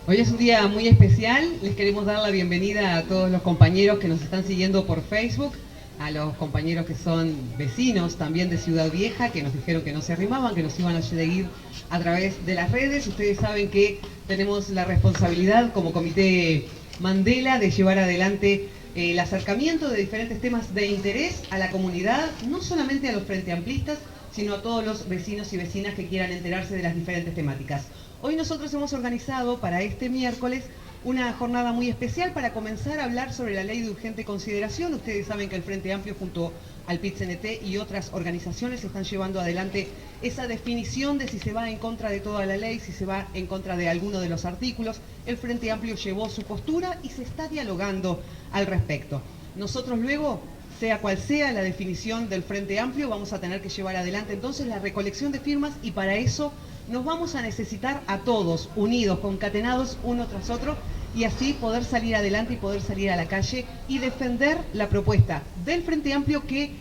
Hoy es un día muy especial, les queremos dar la bienvenida a todos los compañeros que nos están siguiendo por Facebook, a los compañeros que son vecinos también de Ciudad Vieja, que nos dijeron que no se arrimaban, que nos iban a seguir a través de las redes. Ustedes saben que tenemos la responsabilidad como Comité Mandela de llevar adelante el acercamiento de diferentes temas de interés a la comunidad, no solamente a los frente amplistas, sino a todos los vecinos y vecinas que quieran enterarse de las diferentes temáticas. Hoy nosotros hemos organizado para este miércoles una jornada muy especial para comenzar a hablar sobre la ley de urgente consideración. Ustedes saben que el Frente Amplio junto al PIT-CNT y otras organizaciones están llevando adelante esa definición de si se va en contra de toda la ley, si se va en contra de alguno de los artículos. El Frente Amplio llevó su postura y se está dialogando al respecto. Nosotros luego, sea cual sea la definición del Frente Amplio, vamos a tener que llevar adelante entonces la recolección de firmas y para eso nos vamos a necesitar a todos, unidos, concatenados uno tras otro y así poder salir adelante y poder salir a la calle y defender la propuesta del Frente Amplio, que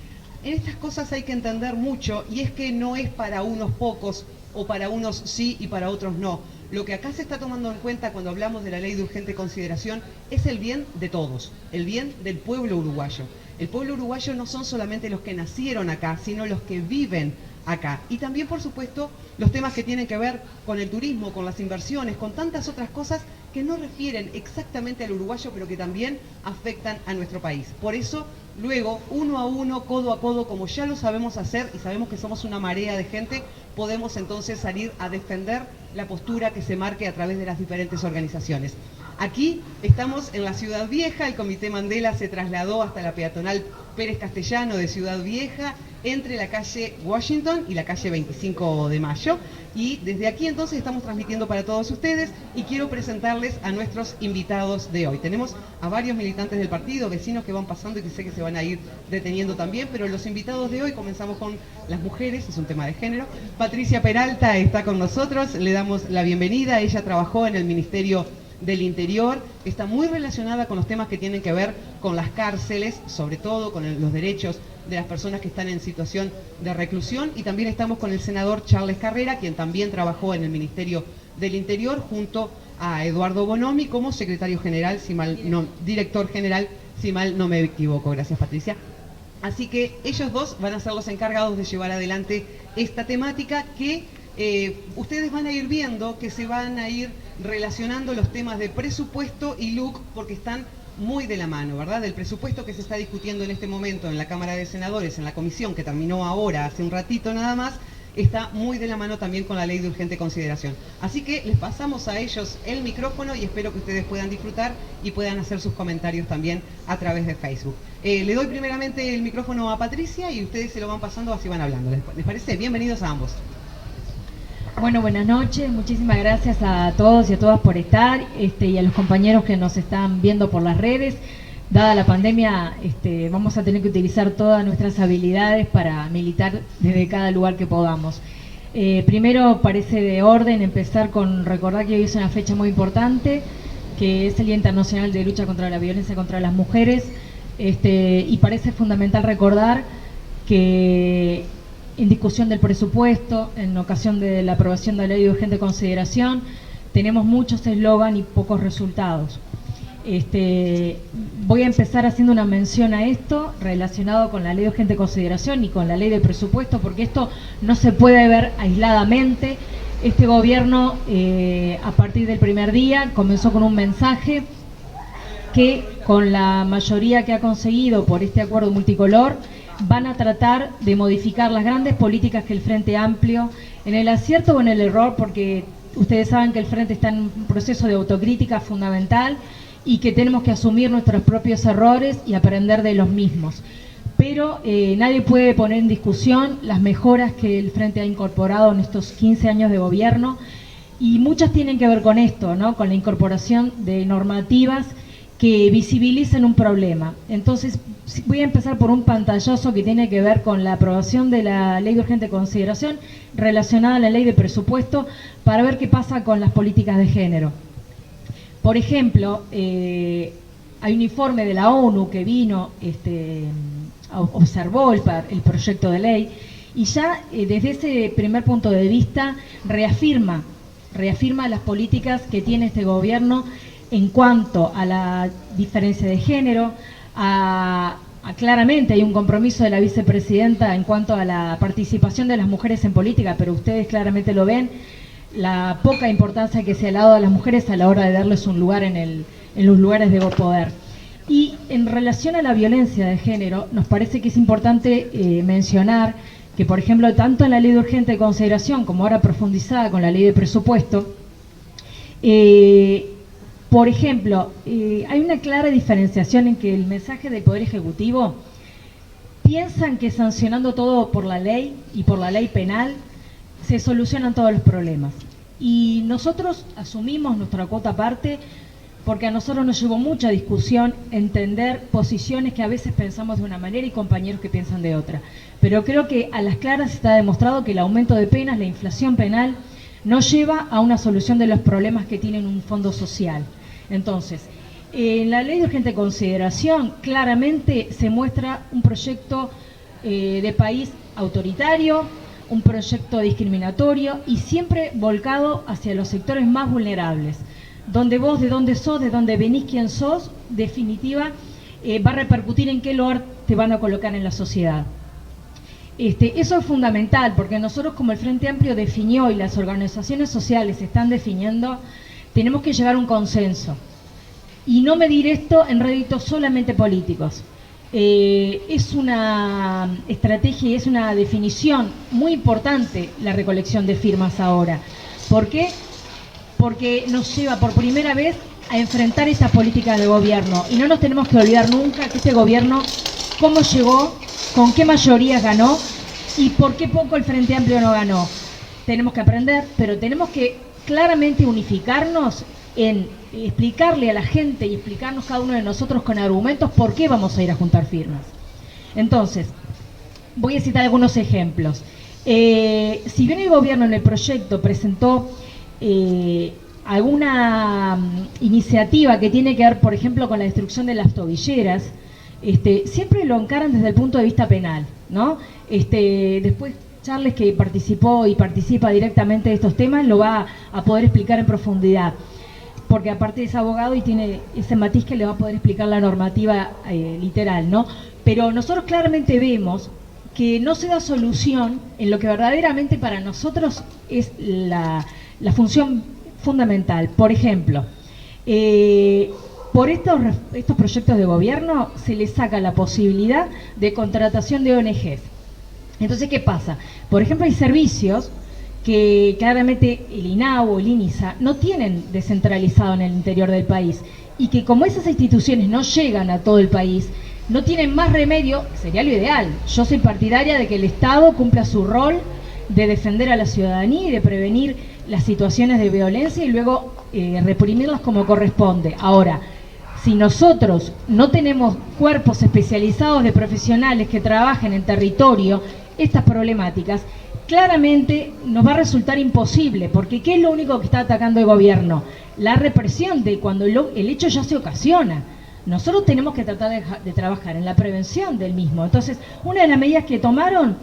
en estas cosas hay que entender mucho y es que no es para unos pocos o para unos sí y para otros no. Lo que acá se está tomando en cuenta cuando hablamos de la ley de urgente consideración es el bien de todos, el bien del pueblo uruguayo. El pueblo uruguayo no son solamente los que nacieron acá, sino los que viven acá. Y también, por supuesto, los temas que tienen que ver con el turismo, con las inversiones, con tantas otras cosas que no refieren exactamente al uruguayo, pero que también afectan a nuestro país. Por eso, luego, uno a uno, codo a codo, como ya lo sabemos hacer y sabemos que somos una marea de gente, podemos entonces salir a defender la postura que se marque a través de las diferentes organizaciones. Aquí estamos en la Ciudad Vieja, el Comité Mandela se trasladó hasta la peatonal Pérez Castellano de Ciudad Vieja, entre la calle Washington y la calle 25 de Mayo. Y desde aquí entonces estamos transmitiendo para todos ustedes y quiero presentarles a nuestros invitados de hoy. Tenemos a varios militantes del partido, vecinos que van pasando y que sé que se van a ir deteniendo también, pero los invitados de hoy comenzamos con las mujeres, es un tema de género. Patricia Peralta está con nosotros, le damos la bienvenida. Ella trabajó en el Ministerio del Interior, está muy relacionada con los temas que tienen que ver con las cárceles, sobre todo con los derechos de las personas que están en situación de reclusión, y también estamos con el senador Charles Carrera, quien también trabajó en el Ministerio del Interior junto a Eduardo Bonomi como secretario general, director general, si mal no me equivoco. Gracias, Patricia. Así que ellos dos van a ser los encargados de llevar adelante esta temática que ustedes van a ir viendo que se van a ir relacionando los temas de presupuesto y LUC porque están muy de la mano, ¿verdad? El presupuesto que se está discutiendo en este momento en la Cámara de Senadores, en la comisión que terminó ahora, hace un ratito nada más, está muy de la mano también con la ley de urgente consideración. Así que les pasamos a ellos el micrófono y espero que ustedes puedan disfrutar y puedan hacer sus comentarios también a través de Facebook. Le doy primeramente el micrófono a Patricia y ustedes se lo van pasando así van hablando. ¿Les parece? Bienvenidos a ambos. Bueno, buenas noches, muchísimas gracias a todos y a todas por estar y a los compañeros que nos están viendo por las redes. Dada la pandemia, vamos a tener que utilizar todas nuestras habilidades para militar desde cada lugar que podamos. Primero, parece de orden empezar con recordar que hoy es una fecha muy importante, que es el Día Internacional de Lucha contra la Violencia contra las Mujeres, y parece fundamental recordar que en discusión del presupuesto, en ocasión de la aprobación de la ley de urgente consideración, tenemos muchos eslogan y pocos resultados. Voy a empezar haciendo una mención a esto relacionado con la ley de urgente consideración y con la ley de presupuesto, porque esto no se puede ver aisladamente. Este gobierno, a partir del primer día, comenzó con un mensaje que, con la mayoría que ha conseguido por este acuerdo multicolor, van a tratar de modificar las grandes políticas que el Frente Amplio, en el acierto o en el error, porque ustedes saben que el Frente está en un proceso de autocrítica fundamental y que tenemos que asumir nuestros propios errores y aprender de los mismos. Pero nadie puede poner en discusión las mejoras que el Frente ha incorporado en estos 15 años de gobierno, y muchas tienen que ver con esto, ¿no? Con la incorporación de normativas que visibilicen un problema. Entonces, voy a empezar por un pantallazo que tiene que ver con la aprobación de la ley de urgente consideración relacionada a la ley de presupuesto, para ver qué pasa con las políticas de género. Por ejemplo, hay un informe de la ONU que vino, observó el proyecto de ley, y ya desde ese primer punto de vista reafirma reafirma las políticas que tiene este gobierno en cuanto a la diferencia de género, claramente hay un compromiso de la vicepresidenta en cuanto a la participación de las mujeres en política, pero ustedes claramente lo ven, la poca importancia que se ha dado a las mujeres a la hora de darles un lugar en los lugares de poder. Y en relación a la violencia de género, nos parece que es importante mencionar que, por ejemplo, tanto en la ley de urgente consideración como ahora profundizada con la ley de presupuesto, por ejemplo, hay una clara diferenciación en que el mensaje del Poder Ejecutivo piensan que sancionando todo por la ley y por la ley penal se solucionan todos los problemas. Y nosotros asumimos nuestra cuota aparte porque a nosotros nos llevó mucha discusión entender posiciones que a veces pensamos de una manera y compañeros que piensan de otra. Pero creo que a las claras está demostrado que el aumento de penas, la inflación penal, no lleva a una solución de los problemas que tienen un fondo social. Entonces, en la ley de urgente consideración claramente se muestra un proyecto de país autoritario, un proyecto discriminatorio y siempre volcado hacia los sectores más vulnerables. Donde vos, de dónde sos, de dónde venís, quién sos, definitiva, va a repercutir en qué lugar te van a colocar en la sociedad. Eso es fundamental, porque nosotros como el Frente Amplio definió y las organizaciones sociales están definiendo, tenemos que llegar a un consenso y no medir esto en réditos solamente políticos. Es una estrategia y es una definición muy importante la recolección de firmas ahora. ¿Por qué? Porque nos lleva por primera vez a enfrentar esta política de gobierno. Y no nos tenemos que olvidar nunca que este gobierno, cómo llegó, con qué mayorías ganó y por qué poco el Frente Amplio no ganó. Tenemos que aprender, pero tenemos que claramente unificarnos en explicarle a la gente y explicarnos cada uno de nosotros con argumentos por qué vamos a ir a juntar firmas. Entonces, voy a citar algunos ejemplos. Si bien el gobierno en el proyecto presentó alguna iniciativa que tiene que ver, por ejemplo, con la destrucción de las tobilleras, siempre lo encaran desde el punto de vista penal, ¿no? Después Charles, que participó y participa directamente de estos temas, lo va a poder explicar en profundidad, porque aparte es abogado y tiene ese matiz que le va a poder explicar la normativa literal, ¿no? Pero nosotros claramente vemos que no se da solución en lo que verdaderamente para nosotros es la función fundamental. Por ejemplo, por estos proyectos de gobierno se les saca la posibilidad de contratación de ONGs. Entonces, ¿qué pasa? Por ejemplo, hay servicios que claramente el INAU o el INISA no tienen descentralizado en el interior del país y que como esas instituciones no llegan a todo el país, no tienen más remedio, sería lo ideal. Yo soy partidaria de que el Estado cumpla su rol de defender a la ciudadanía y de prevenir las situaciones de violencia y luego reprimirlas como corresponde. Ahora, si nosotros no tenemos cuerpos especializados de profesionales que trabajen en territorio estas problemáticas, claramente nos va a resultar imposible, porque ¿qué es lo único que está atacando el gobierno? La represión de cuando el hecho ya se ocasiona. Nosotros tenemos que tratar de trabajar en la prevención del mismo. Entonces, una de las medidas que tomaron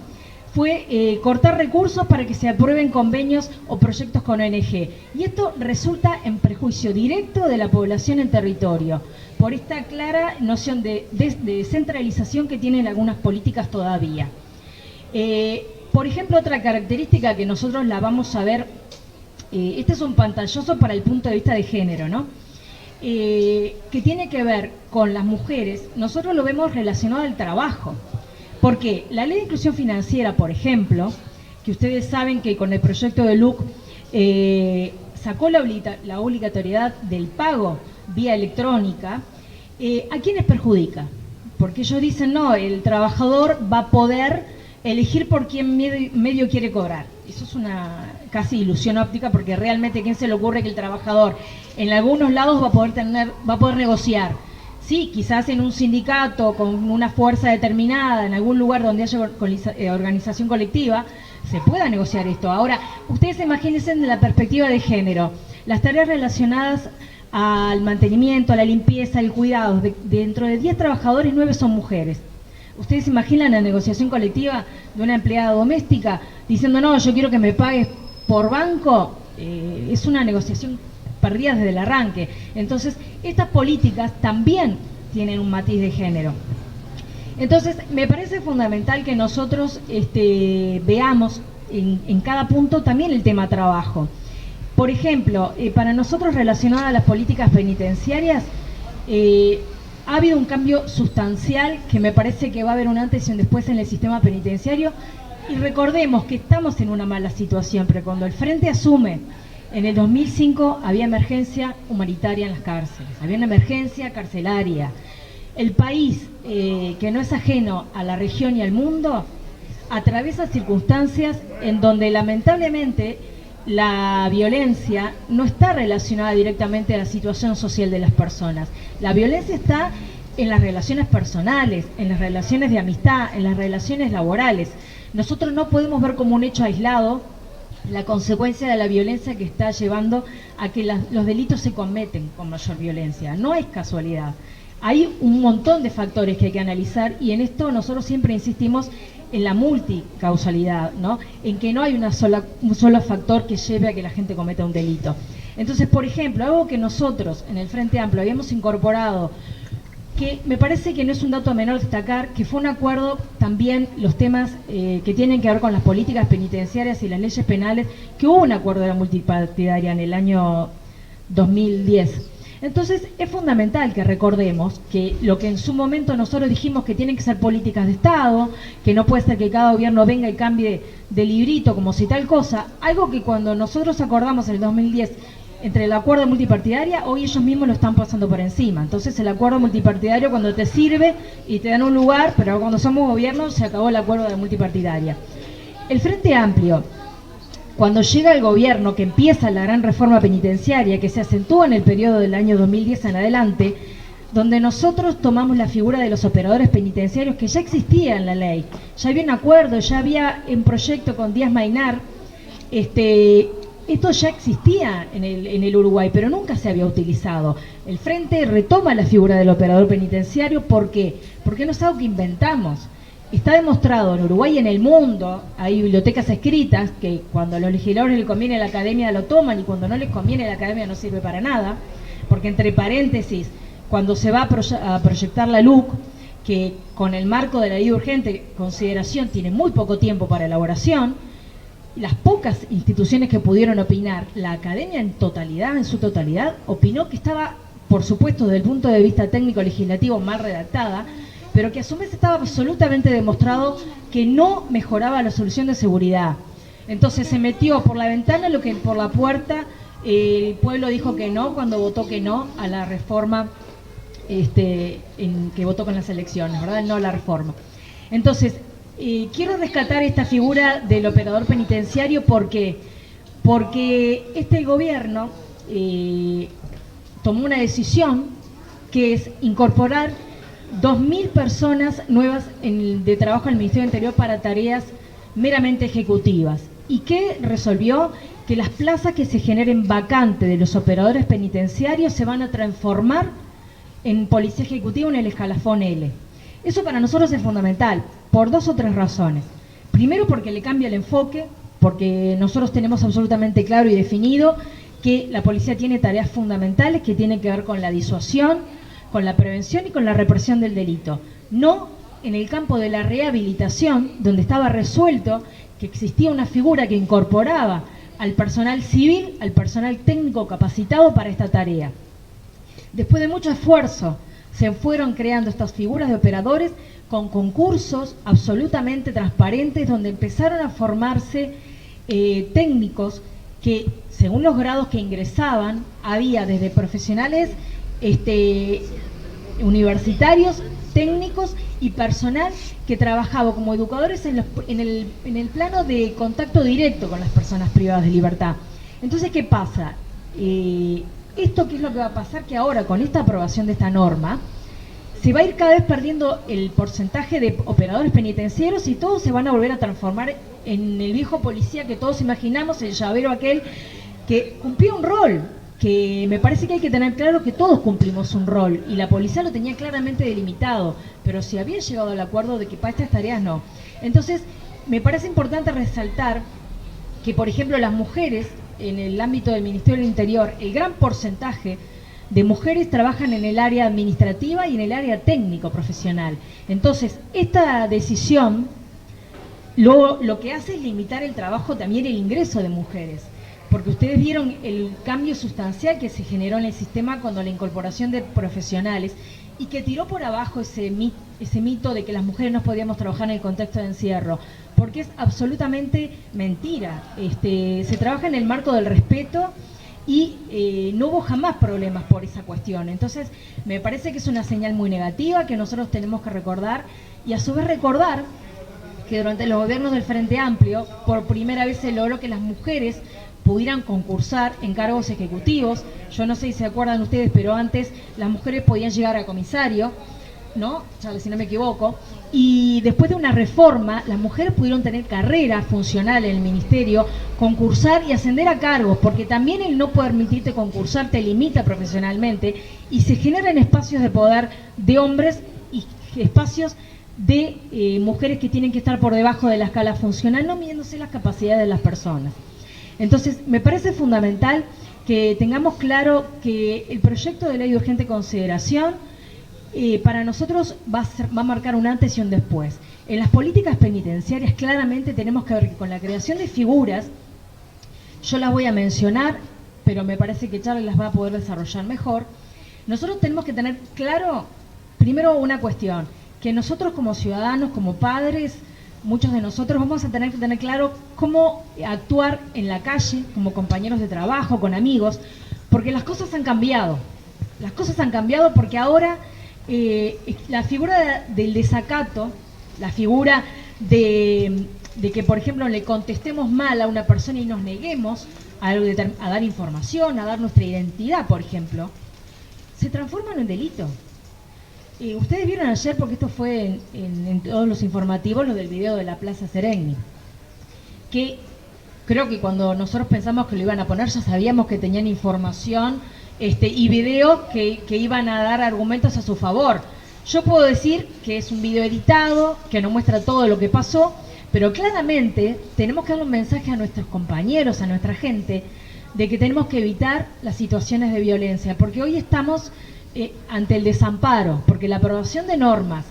fue cortar recursos para que se aprueben convenios o proyectos con ONG. Y esto resulta en perjuicio directo de la población en territorio, por esta clara noción de descentralización que tienen algunas políticas todavía. Por ejemplo, otra característica que nosotros la vamos a ver, este es un pantallazo para el punto de vista de género, ¿no? Que tiene que ver con las mujeres. Nosotros lo vemos relacionado al trabajo. Porque la ley de inclusión financiera, por ejemplo, que ustedes saben que con el proyecto de LUC sacó la obligatoriedad del pago vía electrónica, ¿a quiénes perjudica? Porque ellos dicen, no, el trabajador va a poder elegir por quién medio quiere cobrar. Eso es una casi ilusión óptica, porque realmente ¿quién se le ocurre que el trabajador en algunos lados va a poder negociar? Sí, quizás en un sindicato con una fuerza determinada, en algún lugar donde haya organización colectiva, se pueda negociar esto. Ahora, ustedes imagínense en la perspectiva de género, las tareas relacionadas al mantenimiento, a la limpieza, al cuidado, dentro de 10 trabajadores, 9 son mujeres. ¿Ustedes se imaginan la negociación colectiva de una empleada doméstica diciendo, no, yo quiero que me pagues por banco? es una negociación perdida desde el arranque. Entonces, estas políticas también tienen un matiz de género. Entonces, me parece fundamental que nosotros veamos en cada punto también el tema trabajo. Por ejemplo, para nosotros relacionado a las políticas penitenciarias, ha habido un cambio sustancial que me parece que va a haber un antes y un después en el sistema penitenciario. Y recordemos que estamos en una mala situación, pero cuando el Frente asume, en el 2005 había emergencia humanitaria en las cárceles, había una emergencia carcelaria. El país, que no es ajeno a la región y al mundo, atraviesa circunstancias en donde lamentablemente la violencia no está relacionada directamente a la situación social de las personas. La violencia está en las relaciones personales, en las relaciones de amistad, en las relaciones laborales. Nosotros no podemos ver como un hecho aislado la consecuencia de la violencia que está llevando a que los delitos se cometen con mayor violencia. No es casualidad. Hay un montón de factores que hay que analizar y en esto nosotros siempre insistimos en la multicausalidad, ¿no? En que no hay un solo factor que lleve a que la gente cometa un delito. Entonces, por ejemplo, algo que nosotros en el Frente Amplio habíamos incorporado, que me parece que no es un dato menor destacar, que fue un acuerdo también los temas que tienen que ver con las políticas penitenciarias y las leyes penales, que hubo un acuerdo de la multipartidaria en el año 2010. Entonces es fundamental que recordemos que lo que en su momento nosotros dijimos que tienen que ser políticas de Estado, que no puede ser que cada gobierno venga y cambie de librito como si tal cosa, algo que cuando nosotros acordamos en el 2010 entre el acuerdo multipartidaria, hoy ellos mismos lo están pasando por encima. Entonces el acuerdo multipartidario cuando te sirve y te dan un lugar, pero cuando somos gobierno se acabó el acuerdo de multipartidaria. El Frente Amplio, cuando llega el gobierno, que empieza la gran reforma penitenciaria, que se acentúa en el periodo del año 2010 en adelante, donde nosotros tomamos la figura de los operadores penitenciarios que ya existía en la ley. Ya había un acuerdo, ya había un proyecto con Díaz Maynar, esto ya existía en el Uruguay, pero nunca se había utilizado. El Frente retoma la figura del operador penitenciario, ¿por qué? Porque no es algo que inventamos. Está demostrado en Uruguay y en el mundo, hay bibliotecas escritas que cuando a los legisladores les conviene la academia lo toman y cuando no les conviene la academia no sirve para nada, porque entre paréntesis, cuando se va a proyectar la LUC, que con el marco de la ley de urgente consideración tiene muy poco tiempo para elaboración, las pocas instituciones que pudieron opinar, la academia en su totalidad, opinó que estaba, por supuesto, desde el punto de vista técnico-legislativo mal redactada, pero que a su vez estaba absolutamente demostrado que no mejoraba la solución de seguridad. Entonces se metió por la ventana lo que por la puerta. El pueblo dijo que no cuando votó que no a la reforma que votó con las elecciones, ¿verdad? No a la reforma. Entonces, quiero rescatar esta figura del operador penitenciario porque este gobierno tomó una decisión que es incorporar 2.000 personas nuevas de trabajo en el Ministerio del Interior para tareas meramente ejecutivas. ¿Y qué resolvió? Que las plazas que se generen vacantes de los operadores penitenciarios se van a transformar en policía ejecutiva en el escalafón L. Eso para nosotros es fundamental, por 2 o 3 razones. Primero, porque le cambia el enfoque, porque nosotros tenemos absolutamente claro y definido que la policía tiene tareas fundamentales que tienen que ver con la disuasión, con la prevención y con la represión del delito. No en el campo de la rehabilitación, donde estaba resuelto que existía una figura que incorporaba al personal civil, al personal técnico capacitado para esta tarea. Después de mucho esfuerzo, se fueron creando estas figuras de operadores con concursos absolutamente transparentes, donde empezaron a formarse técnicos que, según los grados que ingresaban, había desde profesionales universitarios, técnicos y personal que trabajaba como educadores en el plano de contacto directo con las personas privadas de libertad. Entonces, ¿qué pasa? ¿Esto qué es lo que va a pasar? Que ahora, con esta aprobación de esta norma, se va a ir cada vez perdiendo el porcentaje de operadores penitenciarios y todos se van a volver a transformar en el viejo policía que todos imaginamos, el llavero aquel que cumplía un rol, que me parece que hay que tener claro que todos cumplimos un rol y la policía lo tenía claramente delimitado, pero si habían llegado al acuerdo de que para estas tareas no. Entonces, me parece importante resaltar que, por ejemplo, las mujeres en el ámbito del Ministerio del Interior, el gran porcentaje de mujeres trabajan en el área administrativa y en el área técnico profesional. Entonces, esta decisión lo que hace es limitar el trabajo, también el ingreso de mujeres, porque ustedes vieron el cambio sustancial que se generó en el sistema cuando la incorporación de profesionales y que tiró por abajo ese mito de que las mujeres no podíamos trabajar en el contexto de encierro, porque es absolutamente mentira. Se trabaja en el marco del respeto y no hubo jamás problemas por esa cuestión. Entonces, me parece que es una señal muy negativa que nosotros tenemos que recordar y a su vez recordar que durante los gobiernos del Frente Amplio, por primera vez se logró que las mujeres pudieran concursar en cargos ejecutivos. Yo no sé si se acuerdan ustedes, pero antes las mujeres podían llegar a comisario, ¿no? Charles, si no me equivoco. Y después de una reforma, las mujeres pudieron tener carrera funcional en el ministerio, concursar y ascender a cargos, porque también el no permitirte concursar te limita profesionalmente y se generan espacios de poder de hombres y espacios de mujeres que tienen que estar por debajo de la escala funcional, no midiéndose las capacidades de las personas. Entonces, me parece fundamental que tengamos claro que el proyecto de ley de urgente consideración para nosotros va a marcar un antes y un después. En las políticas penitenciarias claramente tenemos que ver que con la creación de figuras, yo las voy a mencionar, pero me parece que Charlie las va a poder desarrollar mejor. Nosotros tenemos que tener claro, primero, una cuestión, que nosotros como ciudadanos, como padres, muchos de nosotros vamos a tener que tener claro cómo actuar en la calle, como compañeros de trabajo, con amigos, porque las cosas han cambiado. Las cosas han cambiado porque ahora la figura del desacato, la figura de que, por ejemplo, le contestemos mal a una persona y nos neguemos a dar información, a dar nuestra identidad, por ejemplo, se transforma en un delito. Ustedes vieron ayer, porque esto fue en todos los informativos, lo del video de la Plaza Seregni, que creo que cuando nosotros pensamos que lo iban a poner, ya sabíamos que tenían información y videos que iban a dar argumentos a su favor. Yo puedo decir que es un video editado, que no muestra todo lo que pasó, pero claramente tenemos que dar un mensaje a nuestros compañeros, a nuestra gente, de que tenemos que evitar las situaciones de violencia, porque hoy estamos ante el desamparo, porque la aprobación de normas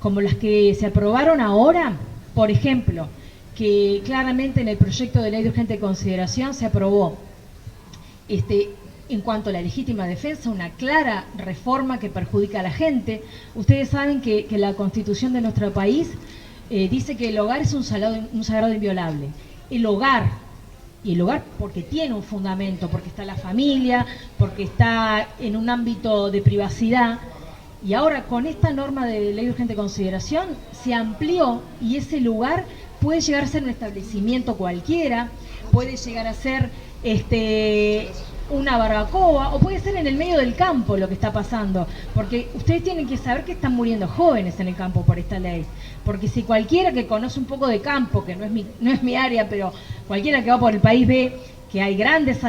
como las que se aprobaron ahora, por ejemplo, que claramente en el proyecto de ley de urgente consideración se aprobó en cuanto a la legítima defensa, una clara reforma que perjudica a la gente. Ustedes saben que la Constitución de nuestro país dice que el hogar es un sagrado inviolable. El hogar, y el hogar porque tiene un fundamento, porque está la familia, porque está en un ámbito de privacidad, y ahora con esta norma de ley de urgente consideración se amplió y ese lugar puede llegar a ser un establecimiento cualquiera, puede llegar a ser una barbacoa, o puede ser en el medio del campo lo que está pasando, porque ustedes tienen que saber que están muriendo jóvenes en el campo por esta ley, porque si cualquiera que conoce un poco de campo, que no es mi área, pero cualquiera que va por el país ve que hay grandes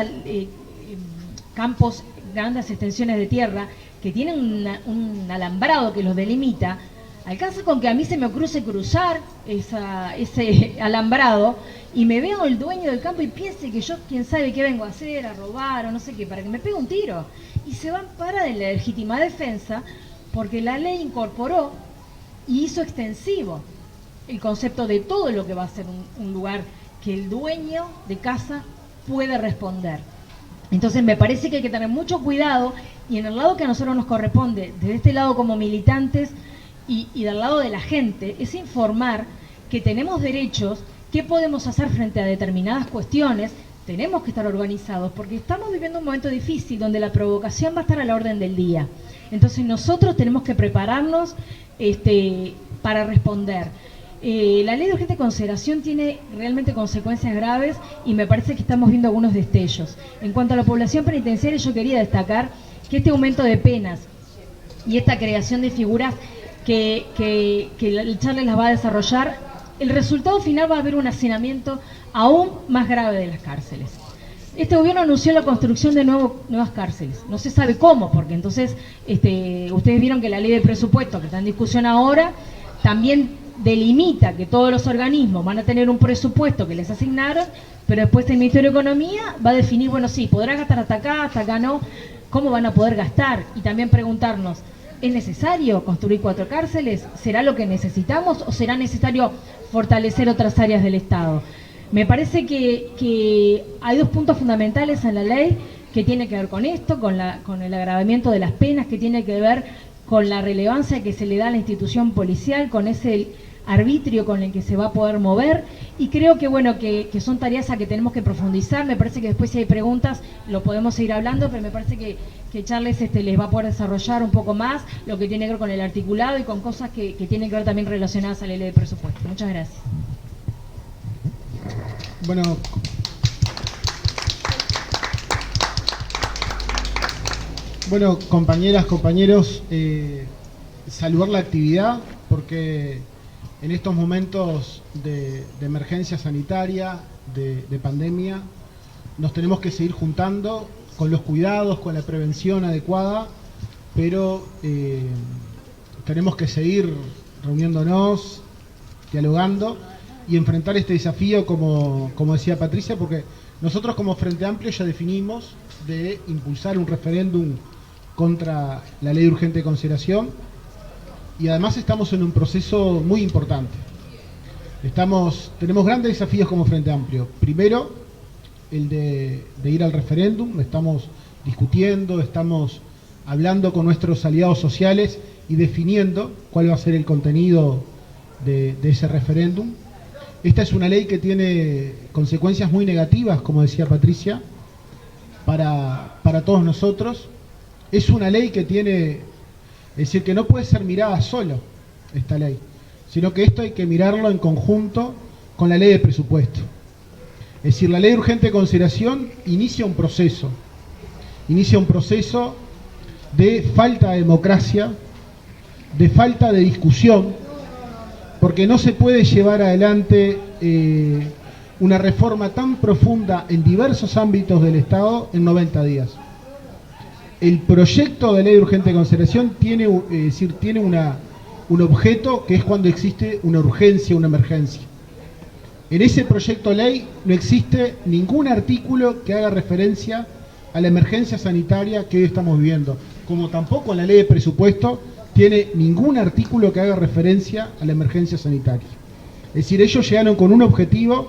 campos, grandes extensiones de tierra que tienen un alambrado que los delimita, alcanza con que a mí se me cruce cruzar ese alambrado y me veo el dueño del campo y piense que yo quién sabe qué vengo a hacer, a robar o no sé qué, para que me pegue un tiro. Y se van para de la legítima defensa porque la ley incorporó y hizo extensivo el concepto de todo lo que va a ser un lugar que el dueño de casa puede responder. Entonces me parece que hay que tener mucho cuidado y en el lado que a nosotros nos corresponde, desde este lado como militantes y del lado de la gente, es informar que tenemos derechos, qué podemos hacer frente a determinadas cuestiones, tenemos que estar organizados porque estamos viviendo un momento difícil donde la provocación va a estar a la orden del día. Entonces nosotros tenemos que prepararnos para responder. La ley de urgente consideración tiene realmente consecuencias graves y me parece que estamos viendo algunos destellos. En cuanto a la población penitenciaria, yo quería destacar que este aumento de penas y esta creación de figuras que el Charles las va a desarrollar, el resultado final va a haber un hacinamiento aún más grave de las cárceles. Este gobierno anunció la construcción de nuevas cárceles. No se sabe cómo, porque entonces ustedes vieron que la ley de presupuesto que está en discusión ahora también delimita que todos los organismos van a tener un presupuesto que les asignaron, pero después el Ministerio de Economía va a definir, bueno, sí, podrá gastar hasta acá no, ¿cómo van a poder gastar? Y también preguntarnos, ¿es necesario construir 4 cárceles? ¿Será lo que necesitamos o será necesario fortalecer otras áreas del Estado? Me parece que hay 2 puntos fundamentales en la ley que tiene que ver con esto, con el agravamiento de las penas, que tiene que ver con la relevancia que se le da a la institución policial, con ese arbitrio con el que se va a poder mover, y creo que bueno, que son tareas a que tenemos que profundizar. Me parece que después, si hay preguntas, lo podemos seguir hablando, pero me parece que Charles les va a poder desarrollar un poco más lo que tiene que ver con el articulado y con cosas que tienen que ver también relacionadas a la ley de presupuesto. Muchas gracias. Bueno, compañeras, compañeros, saludar la actividad, porque en estos momentos de emergencia sanitaria, de pandemia, nos tenemos que seguir juntando con los cuidados, con la prevención adecuada, pero tenemos que seguir reuniéndonos, dialogando y enfrentar este desafío, como decía Patricia, porque nosotros como Frente Amplio ya definimos de impulsar un referéndum contra la ley de urgente consideración, y además estamos en un proceso muy importante. Tenemos grandes desafíos como Frente Amplio. Primero, el de ir al referéndum. Estamos discutiendo, estamos hablando con nuestros aliados sociales y definiendo cuál va a ser el contenido de ese referéndum. Esta es una ley que tiene consecuencias muy negativas, como decía Patricia, para todos nosotros. Es una ley que tiene, es decir, que no puede ser mirada solo, esta ley, sino que esto hay que mirarlo en conjunto con la ley de presupuesto. Es decir, la ley de urgente consideración inicia un proceso de falta de democracia, de falta de discusión, porque no se puede llevar adelante una reforma tan profunda en diversos ámbitos del Estado en 90 días. El proyecto de ley de urgente consideración tiene un objeto que es cuando existe una urgencia, una emergencia. En ese proyecto de ley no existe ningún artículo que haga referencia a la emergencia sanitaria que hoy estamos viviendo, como tampoco en la ley de presupuesto tiene ningún artículo que haga referencia a la emergencia sanitaria. Es decir, ellos llegaron con un objetivo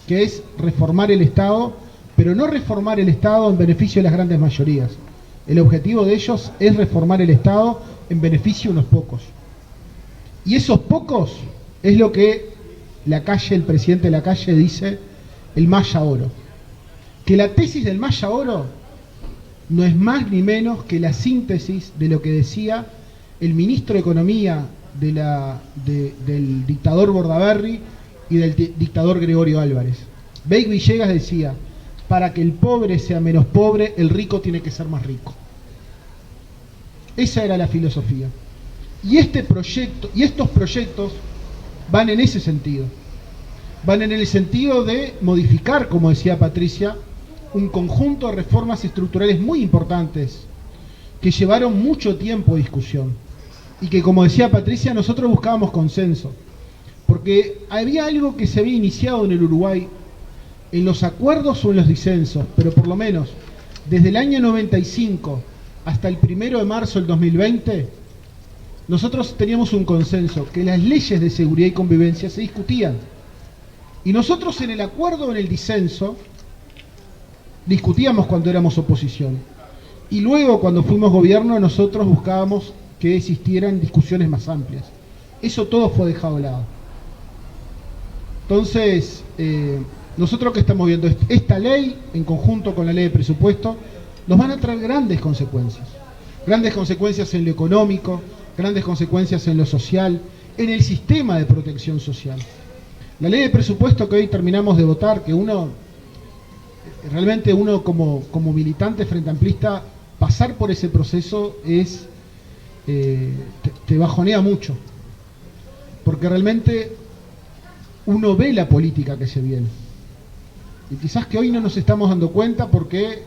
que es reformar el Estado, pero no reformar el Estado en beneficio de las grandes mayorías. El objetivo de ellos es reformar el Estado en beneficio de unos pocos. Y esos pocos es lo que el presidente de la calle dice, el Maya Oro. Que la tesis del Maya Oro no es más ni menos que la síntesis de lo que decía el ministro de Economía del dictador Bordaberry y del dictador Gregorio Álvarez. Beig Villegas decía: para que el pobre sea menos pobre, el rico tiene que ser más rico. Esa era la filosofía. Y estos proyectos van en ese sentido. Van en el sentido de modificar, como decía Patricia, un conjunto de reformas estructurales muy importantes que llevaron mucho tiempo de discusión. Y que, como decía Patricia, nosotros buscábamos consenso. Porque había algo que se había iniciado en el Uruguay, en los acuerdos o en los disensos, pero por lo menos desde el año 95 hasta el 1 de marzo del 2020, nosotros teníamos un consenso, que las leyes de seguridad y convivencia se discutían. Y nosotros en el acuerdo o en el disenso discutíamos cuando éramos oposición. Y luego, cuando fuimos gobierno, nosotros buscábamos que existieran discusiones más amplias. Eso todo fue dejado de lado. Entonces, nosotros que estamos viendo esta ley, en conjunto con la ley de presupuesto, nos van a traer grandes consecuencias en lo económico, grandes consecuencias en lo social, en el sistema de protección social. La ley de presupuesto que hoy terminamos de votar, que realmente uno como militante frente amplista, pasar por ese proceso te bajonea mucho, porque realmente uno ve la política que se viene. Y quizás que hoy no nos estamos dando cuenta porque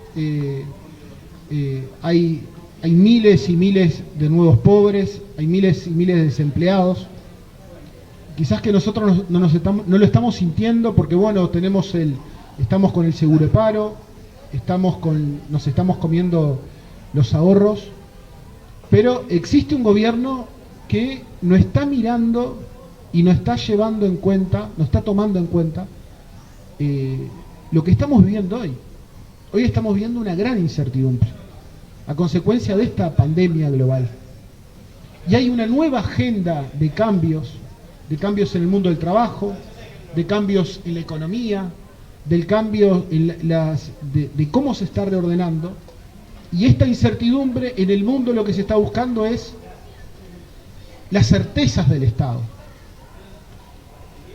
hay miles y miles de nuevos pobres, hay miles y miles de desempleados, quizás que nosotros no lo estamos sintiendo porque, bueno, estamos con el seguro de paro, nos estamos comiendo los ahorros, pero existe un gobierno que no está mirando y no está llevando en cuenta, no está tomando en cuenta lo que estamos viviendo hoy. Hoy estamos viendo una gran incertidumbre a consecuencia de esta pandemia global. Y hay una nueva agenda de cambios en el mundo del trabajo, de cambios en la economía, del cambio de cómo se está reordenando. Y esta incertidumbre en el mundo lo que se está buscando es las certezas del Estado.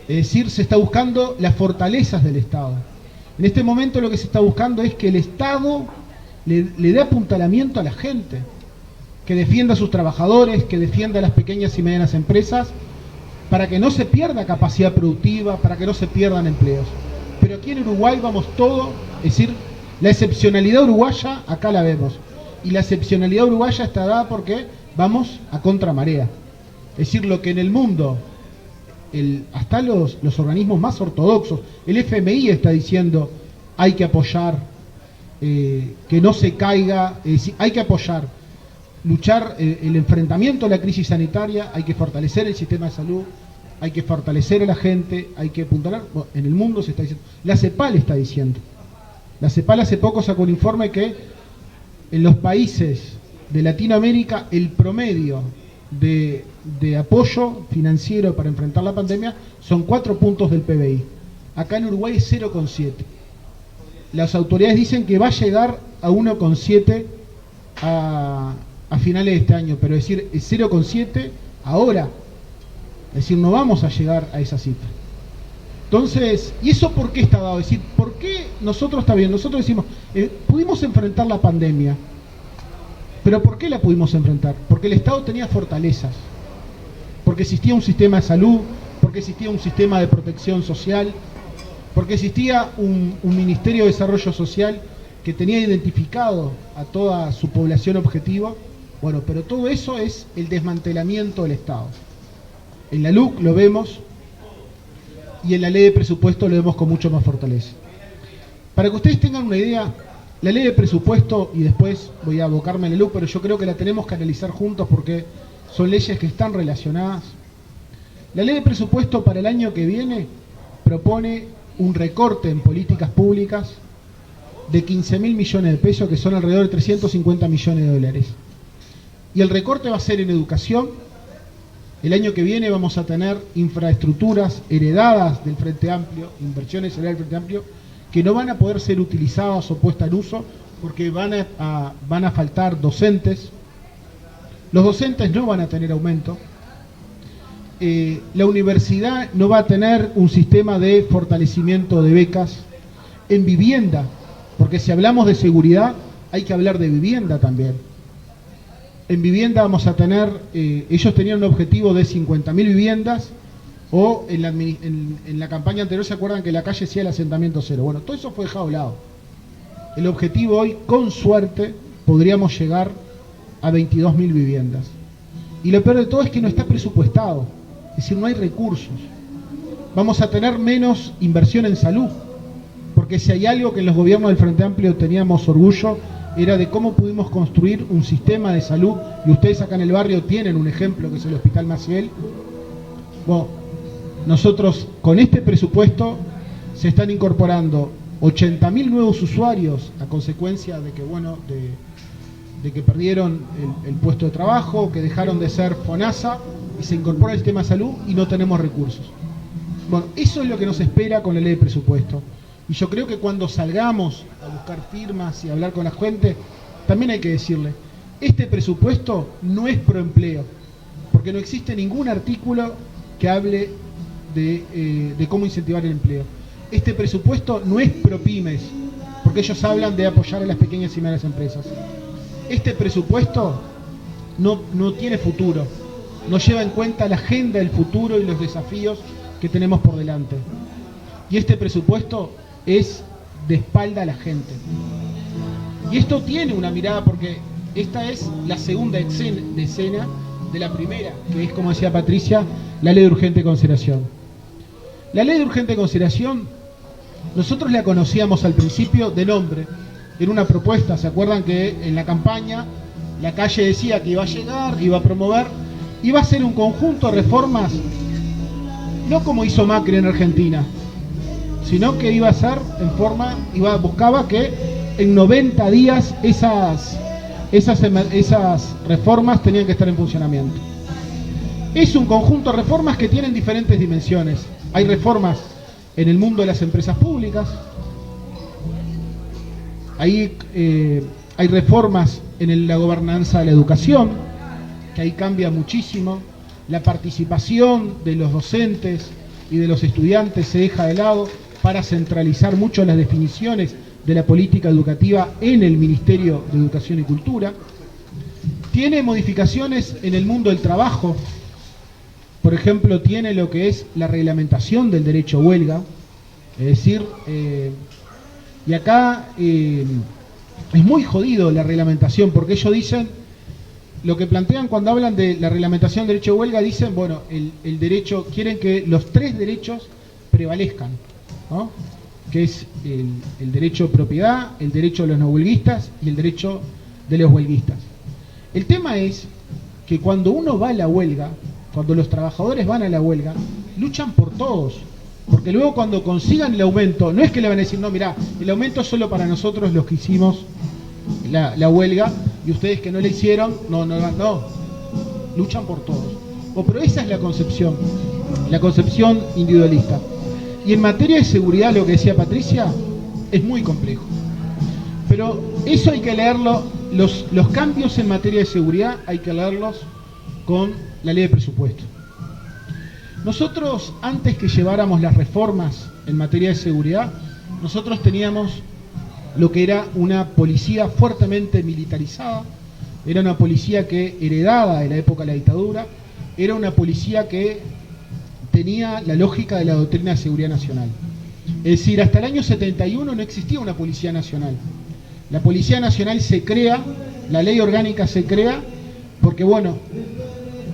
Es decir, se está buscando las fortalezas del Estado. En este momento lo que se está buscando es que el Estado le dé apuntalamiento a la gente, que defienda a sus trabajadores, que defienda a las pequeñas y medianas empresas, para que no se pierda capacidad productiva, para que no se pierdan empleos. Pero aquí en Uruguay vamos todo, es decir, la excepcionalidad uruguaya acá la vemos. Y la excepcionalidad uruguaya está dada porque vamos a contramarea. Es decir, lo que en el mundo, hasta los organismos más ortodoxos, el FMI está diciendo, hay que apoyar, que no se caiga, es decir, hay que apoyar, luchar el enfrentamiento a la crisis sanitaria, hay que fortalecer el sistema de salud, hay que fortalecer a la gente, hay que apuntalar. Bueno, en el mundo se está diciendo, la CEPAL está diciendo. La CEPAL hace poco sacó un informe que en los países de Latinoamérica el promedio de apoyo financiero para enfrentar la pandemia son 4 puntos del PBI. Acá en Uruguay es 0,7. Las autoridades dicen que va a llegar a 1,7 a finales de este año, pero es decir, es 0,7 ahora. Es decir, no vamos a llegar a esa cifra. Entonces, ¿y eso por qué está dado? Es decir, ¿por qué nosotros, está bien, nosotros decimos, pudimos enfrentar la pandemia, pero ¿por qué la pudimos enfrentar? Porque el Estado tenía fortalezas, porque existía un sistema de salud, porque existía un sistema de protección social, porque existía un Ministerio de Desarrollo Social que tenía identificado a toda su población objetivo. Bueno, pero todo eso es el desmantelamiento del Estado. En la LUC lo vemos y en la ley de presupuesto lo vemos con mucho más fortaleza. Para que ustedes tengan una idea, la ley de presupuesto, y después voy a abocarme en la LUC, pero yo creo que la tenemos que analizar juntos porque son leyes que están relacionadas. La ley de presupuesto para el año que viene propone un recorte en políticas públicas de 15.000 millones de pesos, que son alrededor de 350 millones de dólares. Y el recorte va a ser en educación. El año que viene vamos a tener infraestructuras heredadas del Frente Amplio, inversiones heredadas del Frente Amplio, que no van a poder ser utilizadas o puestas en uso porque van a faltar docentes. Los docentes no van a tener aumento. La universidad no va a tener un sistema de fortalecimiento de becas. En vivienda, porque si hablamos de seguridad hay que hablar de vivienda también. En vivienda vamos a tener, ellos tenían un objetivo de 50.000 viviendas, o en la campaña anterior se acuerdan que la calle decía el asentamiento cero. Bueno, todo eso fue dejado de lado. El objetivo hoy, con suerte, podríamos llegar a 22.000 viviendas. Y lo peor de todo es que no está presupuestado, es decir, no hay recursos. Vamos a tener menos inversión en salud, porque si hay algo que en los gobiernos del Frente Amplio teníamos orgullo, era de cómo pudimos construir un sistema de salud, y ustedes acá en el barrio tienen un ejemplo que es el Hospital Maciel. Bueno, nosotros con este presupuesto se están incorporando 80.000 nuevos usuarios a consecuencia de que, bueno, de que perdieron el puesto de trabajo, que dejaron de ser FONASA y se incorpora al sistema de salud y no tenemos recursos. Bueno, eso es lo que nos espera con la ley de presupuesto. Y yo creo que cuando salgamos a buscar firmas y a hablar con la gente, también hay que decirle, este presupuesto no es pro empleo, porque no existe ningún artículo que hable de cómo incentivar el empleo. Este presupuesto no es pro pymes, porque ellos hablan de apoyar a las pequeñas y medianas empresas. Este presupuesto no tiene futuro, no lleva en cuenta la agenda del futuro y los desafíos que tenemos por delante. Y este presupuesto es de espalda a la gente. Y esto tiene una mirada, porque esta es la segunda escena de la primera, que es, como decía Patricia, la ley de urgente consideración. La ley de urgente consideración, nosotros la conocíamos al principio de nombre, era una propuesta. ¿Se acuerdan que en la campaña la calle decía que iba a llegar, iba a promover, iba a hacer un conjunto de reformas, no como hizo Macri en Argentina, sino que iba a ser buscaba que en 90 días esas reformas tenían que estar en funcionamiento. Es un conjunto de reformas que tienen diferentes dimensiones. Hay reformas en el mundo de las empresas públicas, hay reformas en la gobernanza de la educación, que ahí cambia muchísimo. La participación de los docentes y de los estudiantes se deja de lado para centralizar mucho las definiciones de la política educativa en el Ministerio de Educación y Cultura. Tiene modificaciones en el mundo del trabajo. Por ejemplo, tiene lo que es la reglamentación del derecho a huelga. Es decir, y acá es muy jodido la reglamentación, porque ellos dicen, lo que plantean cuando hablan de la reglamentación del derecho a huelga, dicen, bueno, el derecho, quieren que los tres derechos prevalezcan, ¿no? Que es el derecho de propiedad, el derecho de los no huelguistas y el derecho de los huelguistas. El tema es que cuando uno va a la huelga, cuando los trabajadores van a la huelga, luchan por todos, porque luego cuando consigan el aumento, no es que le van a decir, no, mirá, el aumento es solo para nosotros los que hicimos la huelga, y ustedes que no la hicieron, no, luchan por todos. Pero esa es la concepción individualista. Y en materia de seguridad, lo que decía Patricia, es muy complejo. Pero eso hay que leerlo, los cambios en materia de seguridad hay que leerlos con la ley de presupuesto. Nosotros, antes que lleváramos las reformas en materia de seguridad, nosotros teníamos lo que era una policía fuertemente militarizada, era una policía que heredada de la época de la dictadura, era una policía que tenía la lógica de la doctrina de seguridad nacional. Es decir, hasta el año 71 no existía una policía nacional. La policía nacional se crea, la ley orgánica se crea, porque bueno,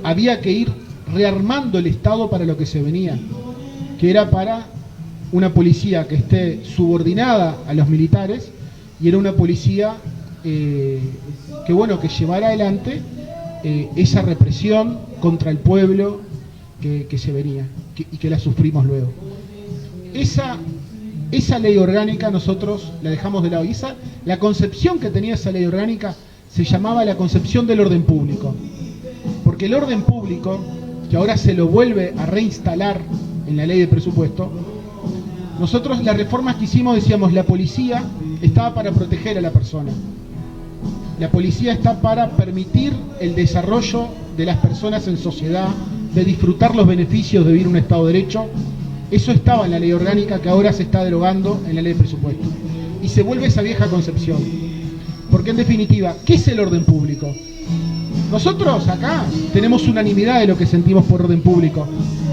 había que ir rearmando el Estado para lo que se venía, que era para una policía que esté subordinada a los militares, y era una policía que llevara adelante esa represión contra el pueblo que se venía y que la sufrimos luego. Esa ley orgánica nosotros la dejamos de lado, y la concepción que tenía esa ley orgánica se llamaba la concepción del orden público, porque el orden público, que ahora se lo vuelve a reinstalar en la ley de presupuesto, nosotros las reformas que hicimos decíamos, la policía estaba para proteger a la persona, la policía está para permitir el desarrollo de las personas en sociedad, de disfrutar los beneficios de vivir en un Estado de Derecho. Eso estaba en la ley orgánica, que ahora se está derogando en la ley de presupuesto, y se vuelve esa vieja concepción, porque en definitiva, ¿qué es el orden público? Nosotros acá tenemos unanimidad de lo que sentimos por orden público,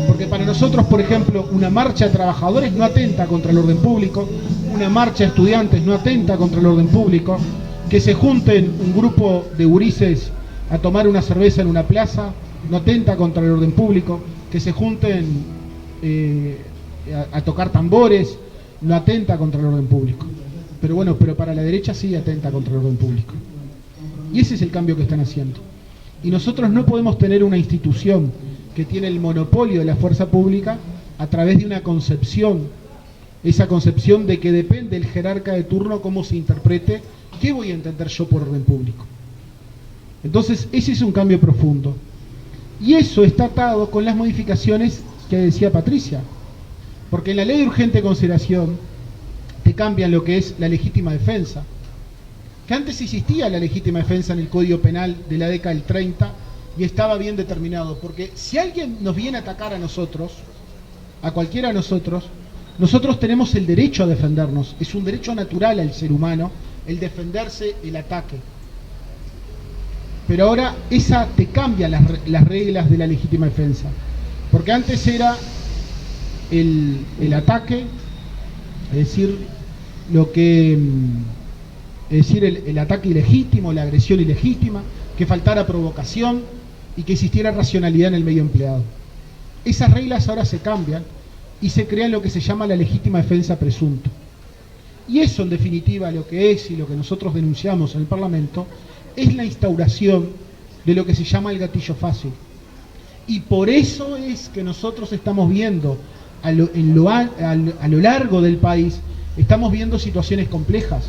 porque para nosotros, por ejemplo, una marcha de trabajadores no atenta contra el orden público, una marcha de estudiantes no atenta contra el orden público, que se junten un grupo de gurises a tomar una cerveza en una plaza no atenta contra el orden público, que se junten a tocar tambores no atenta contra el orden público. Pero bueno, para la derecha sí atenta contra el orden público. Y ese es el cambio que están haciendo. Y nosotros no podemos tener una institución que tiene el monopolio de la fuerza pública a través de una concepción, esa concepción de que depende el jerarca de turno cómo se interprete, qué voy a entender yo por orden público. Entonces, ese es un cambio profundo. Y eso está atado con las modificaciones que decía Patricia. Porque en la ley de urgente consideración te cambian lo que es la legítima defensa. Que antes existía la legítima defensa en el Código Penal de la década del 30 y estaba bien determinado. Porque si alguien nos viene a atacar a nosotros, a cualquiera de nosotros tenemos el derecho a defendernos. Es un derecho natural al ser humano el defenderse, el ataque. Pero ahora te cambia las reglas de la legítima defensa. Porque antes era el ataque, es decir, el ataque ilegítimo, la agresión ilegítima, que faltara provocación, y que existiera racionalidad en el medio empleado. Esas reglas ahora se cambian y se crea lo que se llama la legítima defensa presunta. Y eso, en definitiva, lo que es y lo que nosotros denunciamos en el Parlamento es la instauración de lo que se llama el gatillo fácil. Y por eso es que nosotros estamos viendo a lo largo del país, estamos viendo situaciones complejas.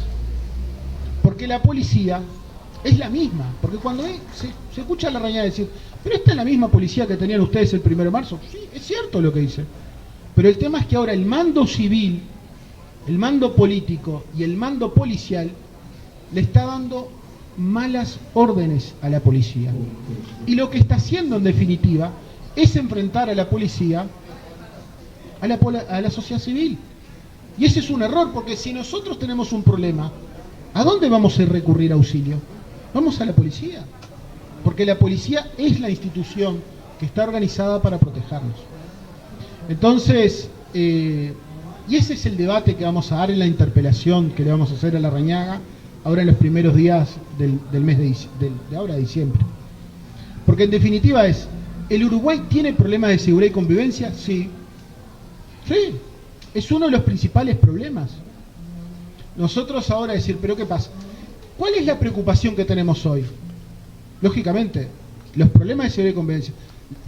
Porque la policía es la misma. Porque cuando se escucha a Larrañaga decir, pero esta es la misma policía que tenían ustedes el 1 de marzo. Sí, es cierto lo que dice. Pero el tema es que ahora el mando civil, el mando político y el mando policial le está dando malas órdenes a la policía. Y lo que está haciendo en definitiva es enfrentar a la policía a la sociedad civil. Y ese es un error, porque si nosotros tenemos un problema, ¿a dónde vamos a recurrir a auxilio? Vamos a la policía, porque la policía es la institución que está organizada para protegernos. Entonces, y ese es el debate que vamos a dar en la interpelación que le vamos a hacer a Larrañaga ahora en los primeros días del mes de ahora, diciembre. Porque en definitiva ¿el Uruguay tiene problemas de seguridad y convivencia? Sí. Sí, es uno de los principales problemas. Nosotros ahora decir, ¿pero qué pasa? ¿Cuál es la preocupación que tenemos hoy? Lógicamente, los problemas de seguridad y convivencia.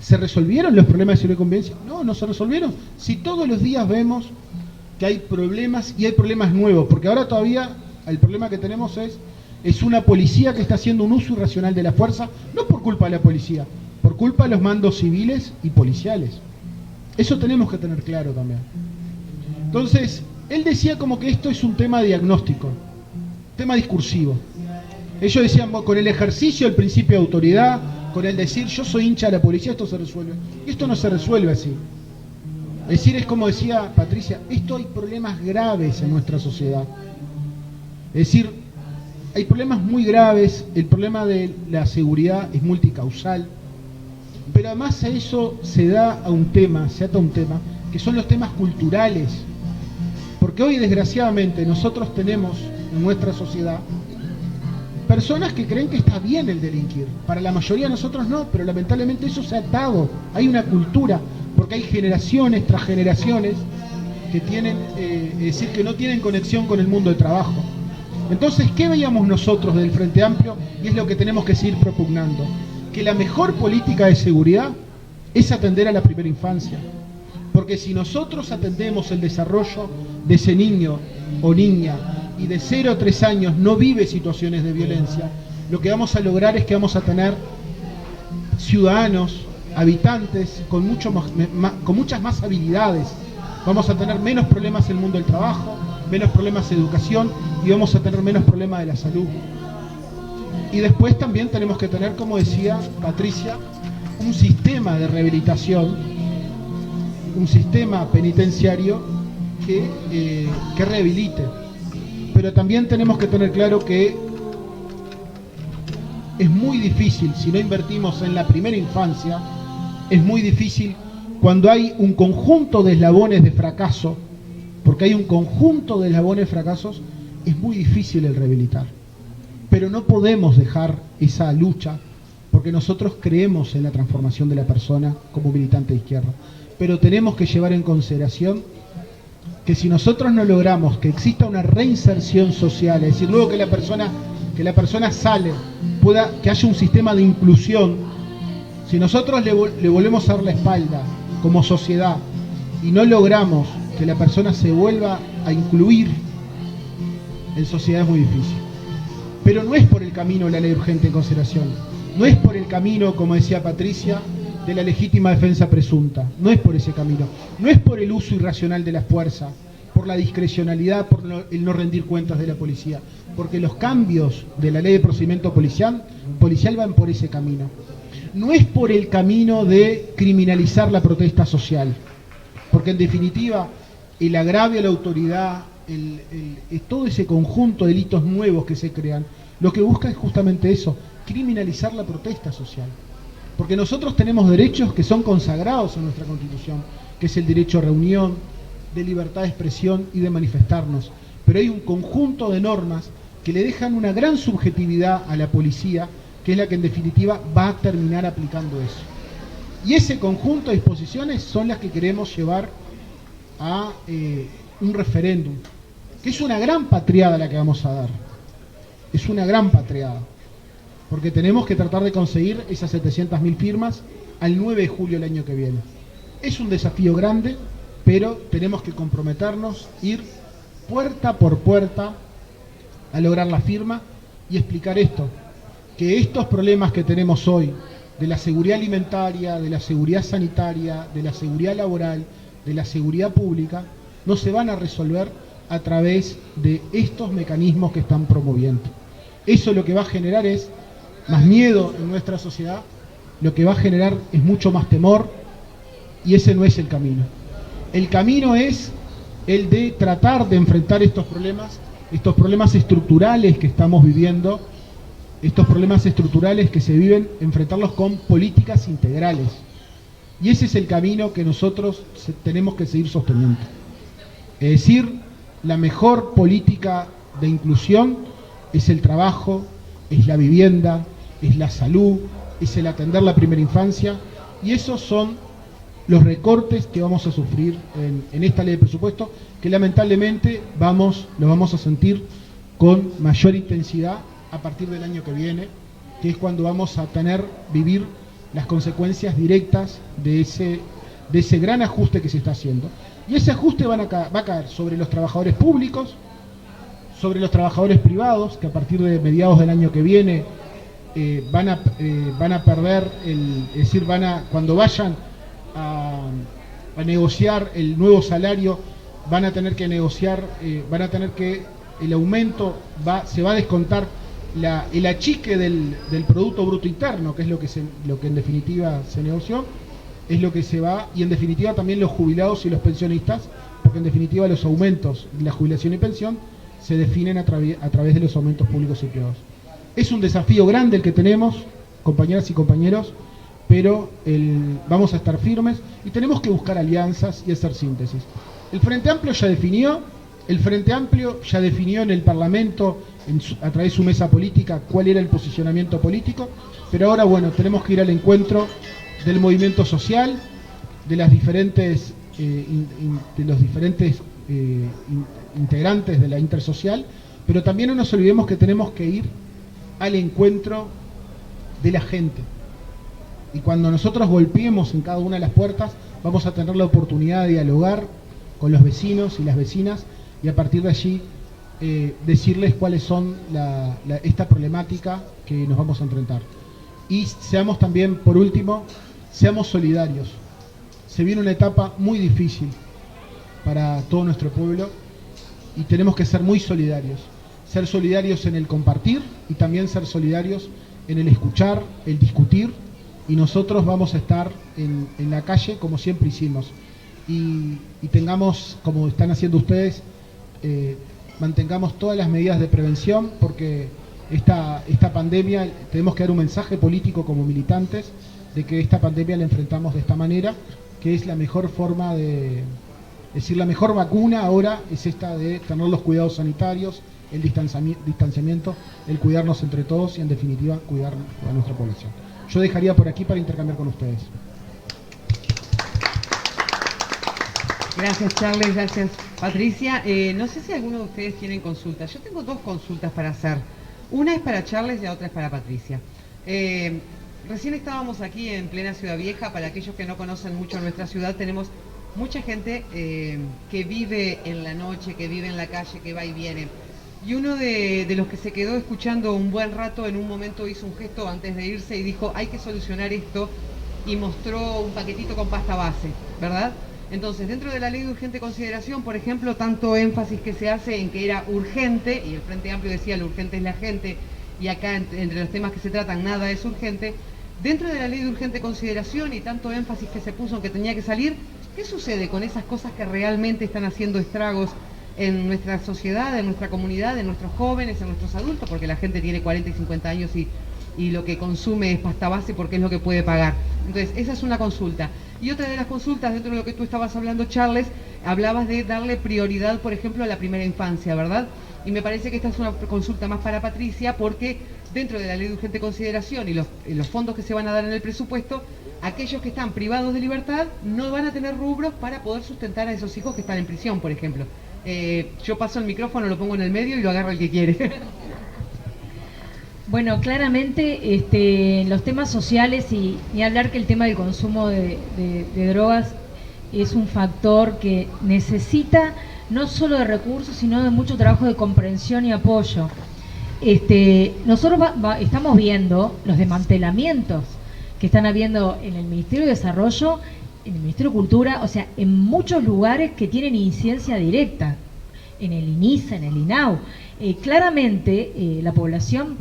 ¿Se resolvieron los problemas de seguridad y convivencia? No, no se resolvieron. Si todos los días vemos que hay problemas y hay problemas nuevos, porque ahora todavía el problema que tenemos es una policía que está haciendo un uso irracional de la fuerza, no por culpa de la policía, por culpa de los mandos civiles y policiales. Eso tenemos que tener claro también. Entonces, él decía como que esto es un tema diagnóstico, tema discursivo. Ellos decían, con el ejercicio del principio de autoridad, con el decir yo soy hincha de la policía, esto se resuelve. Y esto no se resuelve así. Es decir, es como decía Patricia, esto hay problemas graves en nuestra sociedad. Es decir, hay problemas muy graves, el problema de la seguridad es multicausal, pero además a eso se ata un tema, que son los temas culturales. Porque hoy, desgraciadamente, nosotros tenemos en nuestra sociedad personas que creen que está bien el delinquir. Para la mayoría de nosotros no, pero lamentablemente eso se ha atado. Hay una cultura, porque hay generaciones tras generaciones que tienen, es decir, que no tienen conexión con el mundo del trabajo. Entonces, ¿qué veíamos nosotros del Frente Amplio? Y es lo que tenemos que seguir propugnando. Que la mejor política de seguridad es atender a la primera infancia. Porque si nosotros atendemos el desarrollo de ese niño o niña y de 0 a 3 años no vive situaciones de violencia, lo que vamos a lograr es que vamos a tener ciudadanos, habitantes con muchas más habilidades. Vamos a tener menos problemas en el mundo del trabajo, menos problemas de educación y vamos a tener menos problemas de la salud. Y después también tenemos que tener, como decía Patricia, un sistema de rehabilitación, un sistema penitenciario que rehabilite. Pero también tenemos que tener claro que es muy difícil, si no invertimos en la primera infancia, es muy difícil cuando hay un conjunto de eslabones de fracaso, porque hay un conjunto de eslabones de fracasos, es muy difícil el rehabilitar. Pero no podemos dejar esa lucha, porque nosotros creemos en la transformación de la persona como militante de izquierda. Pero tenemos que llevar en consideración que si nosotros no logramos que exista una reinserción social, es decir, luego que la persona sale, que haya un sistema de inclusión, si nosotros le volvemos a dar la espalda como sociedad y no logramos que la persona se vuelva a incluir en sociedad, es muy difícil. Pero no es por el camino de la ley urgente en consideración, no es por el camino, como decía Patricia, de la legítima defensa presunta, no es por ese camino, no es por el uso irracional de la fuerza, por la discrecionalidad, por el no rendir cuentas de la policía, porque los cambios de la ley de procedimiento policial van por ese camino. No es por el camino de criminalizar la protesta social, porque en definitiva el agravio a la autoridad, todo ese conjunto de delitos nuevos que se crean, lo que busca es justamente eso, criminalizar la protesta social. Porque nosotros tenemos derechos que son consagrados en nuestra Constitución, que es el derecho a reunión, de libertad de expresión y de manifestarnos. Pero hay un conjunto de normas que le dejan una gran subjetividad a la policía, que es la que en definitiva va a terminar aplicando eso. Y ese conjunto de disposiciones son las que queremos llevar a un referéndum, que es una gran patriada la que vamos a dar. Es una gran patriada, porque tenemos que tratar de conseguir esas 700.000 firmas al 9 de julio del año que viene. Es un desafío grande, pero tenemos que comprometernos, ir puerta por puerta a lograr la firma y explicar esto, que estos problemas que tenemos hoy, de la seguridad alimentaria, de la seguridad sanitaria, de la seguridad laboral, de la seguridad pública, no se van a resolver a través de estos mecanismos que están promoviendo. Eso lo que va a generar es más miedo en nuestra sociedad, lo que va a generar es mucho más temor, y ese no es el camino. El camino es el de tratar de enfrentar estos problemas estructurales que estamos viviendo, estos problemas estructurales que se viven, enfrentarlos con políticas integrales. Y ese es el camino que nosotros tenemos que seguir sosteniendo. Es decir, la mejor política de inclusión es el trabajo, es la vivienda, es la salud, es el atender la primera infancia, y esos son los recortes que vamos a sufrir en esta ley de presupuesto, que lamentablemente lo vamos a sentir con mayor intensidad a partir del año que viene, que es cuando vamos a vivir las consecuencias directas de ese gran ajuste que se está haciendo. Y ese ajuste va a caer sobre los trabajadores públicos, sobre los trabajadores privados, que a partir de mediados del año que viene van a perder, cuando vayan a negociar el nuevo salario, van a tener que negociar, el aumento se va a descontar el achique del Producto Bruto Interno, que es lo que en definitiva se negoció, es lo que se va, y en definitiva también los jubilados y los pensionistas, porque en definitiva los aumentos de la jubilación y pensión se definen a través de los aumentos públicos y privados. Es un desafío grande el que tenemos, compañeras y compañeros, pero vamos a estar firmes y tenemos que buscar alianzas y hacer síntesis. El Frente Amplio ya definió en el Parlamento, a través de su mesa política, cuál era el posicionamiento político, pero ahora, bueno, tenemos que ir al encuentro del movimiento social, de los diferentes integrantes de la intersocial, pero también no nos olvidemos que tenemos que ir al encuentro de la gente. Y cuando nosotros golpeemos en cada una de las puertas, vamos a tener la oportunidad de dialogar con los vecinos y las vecinas, y a partir de allí decirles cuáles son esta problemática que nos vamos a enfrentar. Y seamos también, por último, seamos solidarios. Se viene una etapa muy difícil para todo nuestro pueblo y tenemos que ser muy solidarios. Ser solidarios en el compartir y también ser solidarios en el escuchar, el discutir, y nosotros vamos a estar en la calle como siempre hicimos. Y tengamos, como están haciendo ustedes, mantengamos todas las medidas de prevención, porque esta pandemia, tenemos que dar un mensaje político como militantes de que esta pandemia la enfrentamos de esta manera, que es la mejor forma es decir, la mejor vacuna ahora es esta de tener los cuidados sanitarios, el distanciamiento, el cuidarnos entre todos y en definitiva cuidar a nuestra población. Yo dejaría por aquí para intercambiar con ustedes. Gracias, Charles, gracias, Patricia. No sé si alguno de ustedes tienen consultas. Yo tengo dos consultas para hacer. Una es para Charles y la otra es para Patricia. Recién estábamos aquí en plena Ciudad Vieja. Para aquellos que no conocen mucho nuestra ciudad, tenemos mucha gente que vive en la noche, que vive en la calle, que va y viene. Y uno de los que se quedó escuchando un buen rato, en un momento hizo un gesto antes de irse y dijo, hay que solucionar esto, y mostró un paquetito con pasta base, ¿verdad? Entonces, dentro de la ley de urgente consideración, por ejemplo, tanto énfasis que se hace en que era urgente, y el Frente Amplio decía lo urgente es la gente, y acá entre los temas que se tratan nada es urgente. Dentro de la ley de urgente consideración y tanto énfasis que se puso en que tenía que salir, ¿qué sucede con esas cosas que realmente están haciendo estragos en nuestra sociedad, en nuestra comunidad, en nuestros jóvenes, en nuestros adultos? Porque la gente tiene 40 y 50 años y lo que consume es pasta base porque es lo que puede pagar. Entonces, esa es una consulta. Y otra de las consultas, dentro de lo que tú estabas hablando, Charles, hablabas de darle prioridad, por ejemplo, a la primera infancia, ¿verdad? Y me parece que esta es una consulta más para Patricia, porque dentro de la ley de urgente consideración y los fondos que se van a dar en el presupuesto, aquellos que están privados de libertad no van a tener rubros para poder sustentar a esos hijos que están en prisión, por ejemplo. Yo paso el micrófono, lo pongo en el medio y lo agarra el que quiere. Bueno, claramente los temas sociales y ni hablar que el tema del consumo de drogas es un factor que necesita no solo de recursos, sino de mucho trabajo de comprensión y apoyo. Nosotros estamos viendo los desmantelamientos que están habiendo en el Ministerio de Desarrollo, en el Ministerio de Cultura, o sea, en muchos lugares que tienen incidencia directa, en el INISA, en el INAU. Claramente, la población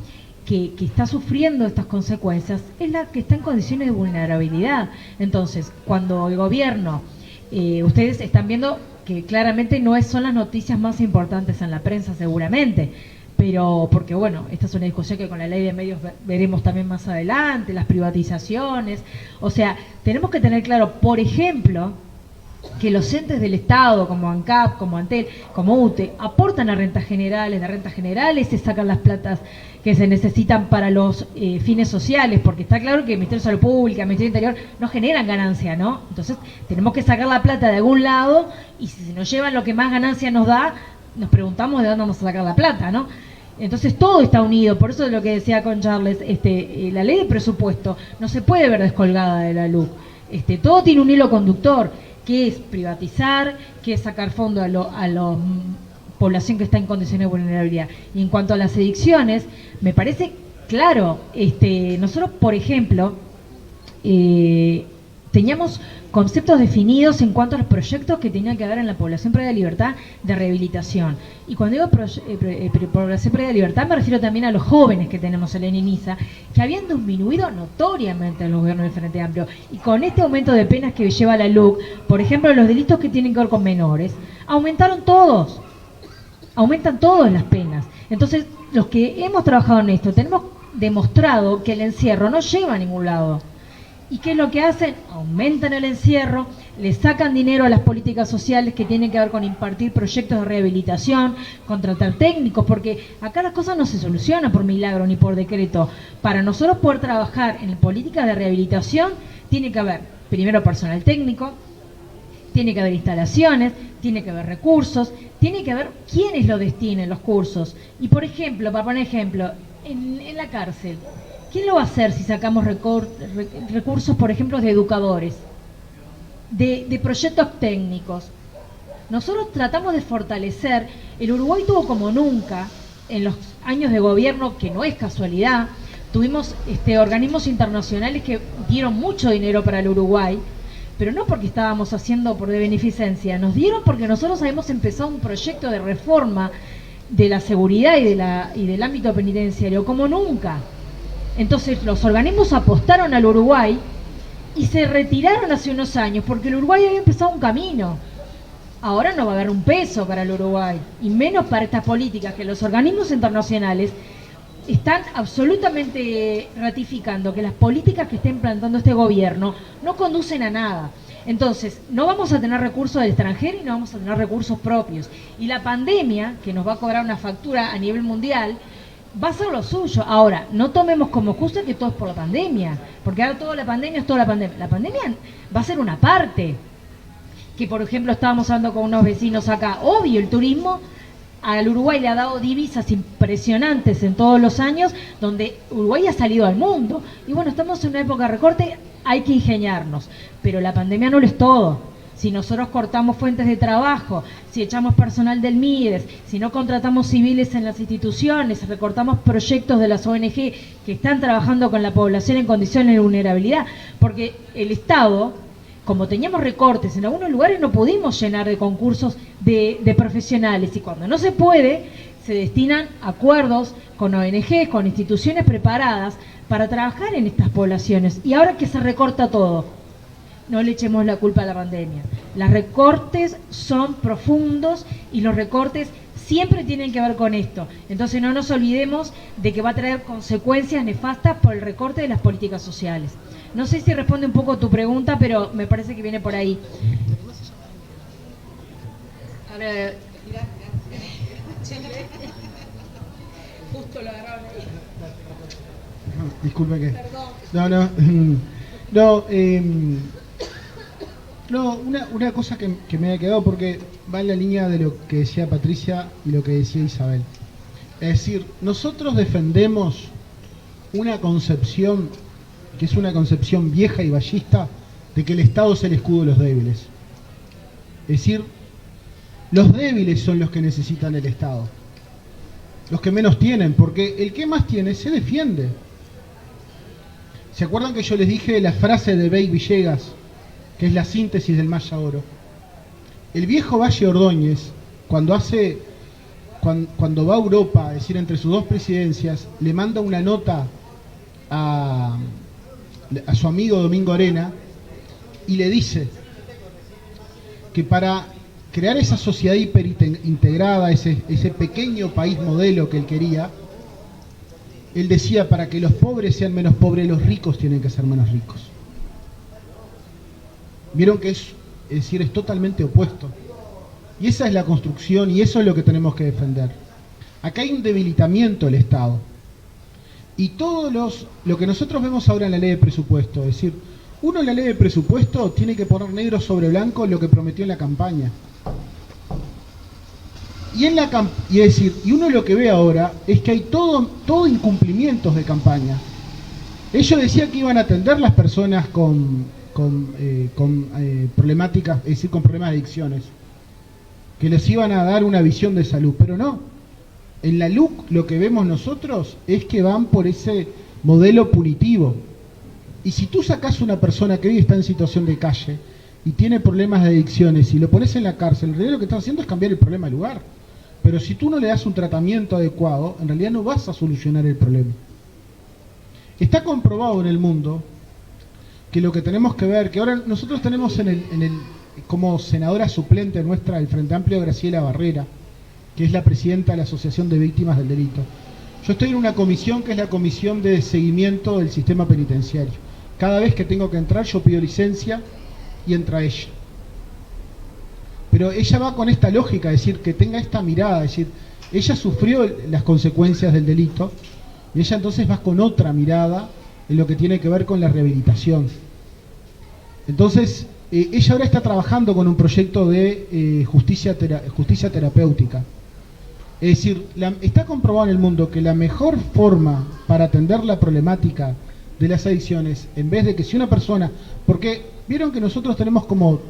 que está sufriendo estas consecuencias es la que está en condiciones de vulnerabilidad. Entonces, cuando el gobierno, ustedes están viendo que claramente no son las noticias más importantes en la prensa seguramente, pero porque bueno, esta es una discusión que con la ley de medios veremos también más adelante, las privatizaciones, o sea, tenemos que tener claro, por ejemplo, que los entes del Estado, como ANCAP, como Antel, como UTE, aportan a rentas generales, de rentas generales se sacan las platas que se necesitan para los fines sociales, porque está claro que el Ministerio de Salud Pública, el Ministerio del Interior no generan ganancia, ¿no? Entonces tenemos que sacar la plata de algún lado y si nos llevan lo que más ganancia nos da, nos preguntamos de dónde vamos a sacar la plata, ¿no? Entonces todo está unido, por eso es lo que decía con Charles, la ley de presupuesto no se puede ver descolgada de la LUC, todo tiene un hilo conductor, que es privatizar, que es sacar fondos a la población que está en condiciones de vulnerabilidad. Y en cuanto a las adicciones, me parece claro, nosotros, por ejemplo, teníamos conceptos definidos en cuanto a los proyectos que tenía que haber en la población privada de libertad de rehabilitación. Y cuando digo población privada de libertad, me refiero también a los jóvenes que tenemos en el INISA, que habían disminuido notoriamente en los gobiernos del Frente Amplio. Y con este aumento de penas que lleva la LUC, por ejemplo, los delitos que tienen que ver con menores, aumentan todas las penas. Entonces, los que hemos trabajado en esto, tenemos demostrado que el encierro no lleva a ningún lado. ¿Y qué es lo que hacen? Aumentan el encierro, le sacan dinero a las políticas sociales que tienen que ver con impartir proyectos de rehabilitación, contratar técnicos, porque acá las cosas no se solucionan por milagro ni por decreto. Para nosotros poder trabajar en políticas de rehabilitación, tiene que haber primero personal técnico, tiene que haber instalaciones, tiene que haber recursos, tiene que haber quiénes lo destinen los cursos. Y por ejemplo, para poner ejemplo, en la cárcel, ¿quién lo va a hacer si sacamos recursos, por ejemplo, de educadores, de proyectos técnicos? Nosotros tratamos de fortalecer, el Uruguay tuvo como nunca, en los años de gobierno, que no es casualidad, tuvimos organismos internacionales que dieron mucho dinero para el Uruguay, pero no porque estábamos haciendo por de beneficencia, nos dieron porque nosotros habíamos empezado un proyecto de reforma de la seguridad y del ámbito penitenciario como nunca. Entonces los organismos apostaron al Uruguay y se retiraron hace unos años porque el Uruguay había empezado un camino. Ahora no va a haber un peso para el Uruguay, y menos para estas políticas que los organismos internacionales están absolutamente ratificando que las políticas que está implantando este gobierno no conducen a nada. Entonces, no vamos a tener recursos del extranjero y no vamos a tener recursos propios. Y la pandemia, que nos va a cobrar una factura a nivel mundial, va a ser lo suyo. Ahora, no tomemos como excusa que todo es por la pandemia, porque ahora toda la pandemia es toda la pandemia. La pandemia va a ser una parte. Que, por ejemplo, estábamos hablando con unos vecinos acá. Obvio, el turismo al Uruguay le ha dado divisas impresionantes en todos los años, donde Uruguay ha salido al mundo. Y bueno, estamos en una época de recorte, hay que ingeniarnos. Pero la pandemia no lo es todo. Si nosotros cortamos fuentes de trabajo, si echamos personal del MIDES, si no contratamos civiles en las instituciones, recortamos proyectos de las ONG que están trabajando con la población en condiciones de vulnerabilidad, porque el Estado, como teníamos recortes en algunos lugares, no pudimos llenar de concursos de profesionales, y cuando no se puede, se destinan acuerdos con ONG, con instituciones preparadas para trabajar en estas poblaciones. Y ahora que se recorta todo, no le echemos la culpa a la pandemia. Los recortes son profundos y los recortes siempre tienen que ver con esto. Entonces no nos olvidemos de que va a traer consecuencias nefastas por el recorte de las políticas sociales. No sé si responde un poco a tu pregunta, pero me parece que viene por ahí. Ahora, justo lo agarraron ahí. disculpe que... No, no, no, no, una cosa que me ha quedado, porque va en la línea de lo que decía Patricia y lo que decía Isabel. Es decir, nosotros defendemos una concepción que es una concepción vieja y ballista de que el Estado es el escudo de los débiles. Es decir, los débiles son los que necesitan el Estado, los que menos tienen, porque el que más tiene se defiende. ¿Se acuerdan que yo les dije la frase de Bey Villegas, que es la síntesis del Maya Oro? El viejo Valle Ordóñez, cuando va a Europa, es decir, entre sus dos presidencias, le manda una nota a su amigo Domingo Arena y le dice que para crear esa sociedad hiperintegrada, ese pequeño país modelo que él quería, él decía, para que los pobres sean menos pobres, los ricos tienen que ser menos ricos. Vieron que es decir, es totalmente opuesto. Y esa es la construcción y eso es lo que tenemos que defender. Acá hay un debilitamiento del Estado. Y lo que nosotros vemos ahora en la ley de presupuesto, es decir, uno en la ley de presupuesto tiene que poner negro sobre blanco lo que prometió en la campaña. Y uno lo que ve ahora es que hay todo incumplimientos de campaña. Ellos decían que iban a atender las personas con problemáticas, es decir, con problemas de adicciones, que les iban a dar una visión de salud, pero no. En la LUC lo que vemos nosotros es que van por ese modelo punitivo. Y si tú sacás a una persona que hoy está en situación de calle y tiene problemas de adicciones y lo pones en la cárcel, en realidad lo que estás haciendo es cambiar el problema de lugar. Pero si tú no le das un tratamiento adecuado, en realidad no vas a solucionar el problema. Está comprobado en el mundo que lo que tenemos que ver, que ahora nosotros tenemos como senadora suplente nuestra del Frente Amplio, Graciela Barrera, que es la presidenta de la Asociación de Víctimas del Delito. Yo estoy en una comisión que es la Comisión de Seguimiento del Sistema Penitenciario. Cada vez que tengo que entrar yo pido licencia y entra ella. Pero ella va con esta lógica, es decir, que tenga esta mirada, es decir, ella sufrió las consecuencias del delito y ella entonces va con otra mirada en lo que tiene que ver con la rehabilitación. Entonces, ella ahora está trabajando con un proyecto de justicia terapéutica. Es decir, está comprobado en el mundo que la mejor forma para atender la problemática de las adicciones, en vez de que si una persona, porque vieron que nosotros tenemos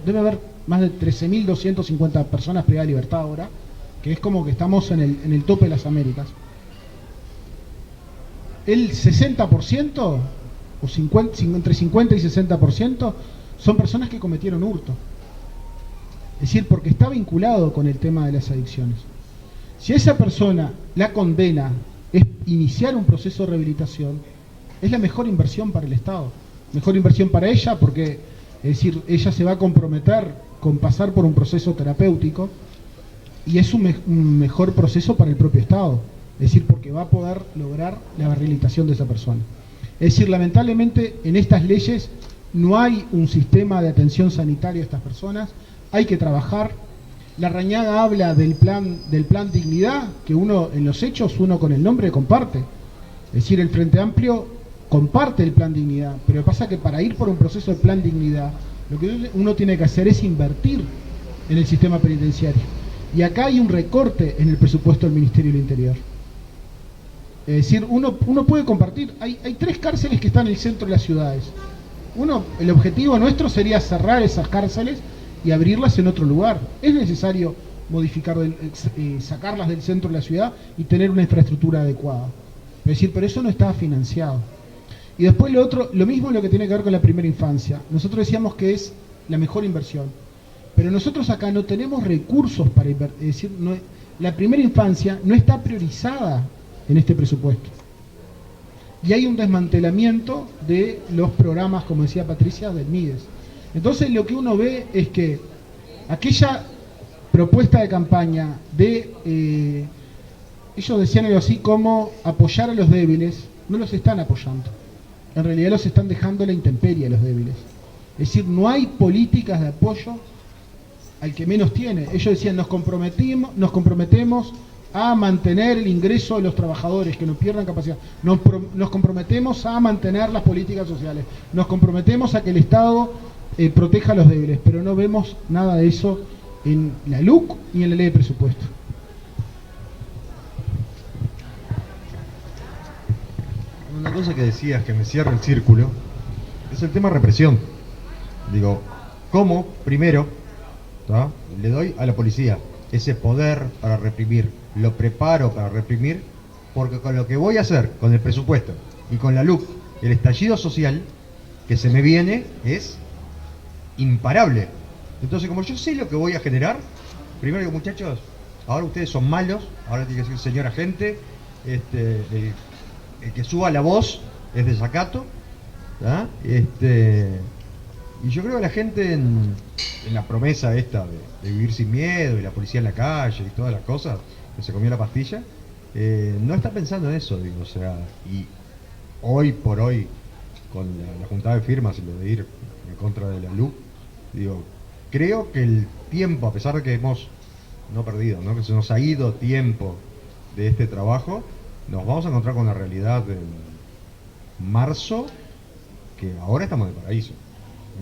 debe haber más de 13.250 personas privadas de libertad ahora, que es como que estamos en el tope de las Américas. El 60%, o entre 50 y 60%, son personas que cometieron hurto. Es decir, porque está vinculado con el tema de las adicciones. Si a esa persona la condena es iniciar un proceso de rehabilitación, es la mejor inversión para el Estado. Mejor inversión para ella porque, es decir, ella se va a comprometer con pasar por un proceso terapéutico y es un mejor proceso para el propio Estado. Es decir, porque va a poder lograr la rehabilitación de esa persona. Es decir, lamentablemente en estas leyes no hay un sistema de atención sanitaria a estas personas, hay que trabajar. La Rañaga habla del plan Dignidad, que uno en los hechos, uno con el nombre comparte. Es decir, el Frente Amplio comparte el plan Dignidad, pero pasa que para ir por un proceso de plan Dignidad, lo que uno tiene que hacer es invertir en el sistema penitenciario. Y acá hay un recorte en el presupuesto del Ministerio del Interior. Es decir, uno puede compartir, hay 3 cárceles que están en el centro de las ciudades. El objetivo nuestro sería cerrar esas cárceles y abrirlas en otro lugar. Es necesario sacarlas del centro de la ciudad y tener una infraestructura adecuada. Es decir, pero eso no está financiado. Y después lo mismo es lo que tiene que ver con la primera infancia. Nosotros decíamos que es la mejor inversión, pero nosotros acá no tenemos recursos para invertir. Es decir, la primera infancia no está priorizada en este presupuesto. Y hay un desmantelamiento de los programas, como decía Patricia, del MIDES. Entonces lo que uno ve es que aquella propuesta de campaña ellos decían algo así como apoyar a los débiles, no los están apoyando. En realidad los están dejando a la intemperie a los débiles. Es decir, no hay políticas de apoyo al que menos tiene. Ellos decían, nos comprometemos a mantener el ingreso de los trabajadores, que no pierdan capacidad. Nos comprometemos a mantener las políticas sociales. Nos comprometemos a que el Estado proteja a los débiles, pero no vemos nada de eso en la LUC y en la ley de presupuesto. Una cosa que decías que me cierra el círculo es el tema represión. Digo, ¿cómo primero le doy a la policía ese poder para reprimir? Lo preparo para reprimir, porque con lo que voy a hacer, con el presupuesto y con la LUC, el estallido social que se me viene es imparable. Entonces, como yo sé lo que voy a generar, primero digo, muchachos, ahora ustedes son malos, ahora tiene que decir señor agente, el que suba la voz es desacato, y yo creo que la gente en la promesa esta de vivir sin miedo y la policía en la calle y todas las cosas, que se comió la pastilla, no está pensando en eso, digo, o sea, y hoy por hoy, con la juntada de firmas y lo de ir en contra de la LUC, digo, creo que el tiempo, a pesar de que hemos no perdido, ¿no?, que se nos ha ido tiempo de este trabajo, nos vamos a encontrar con la realidad en marzo, que ahora estamos de paraíso.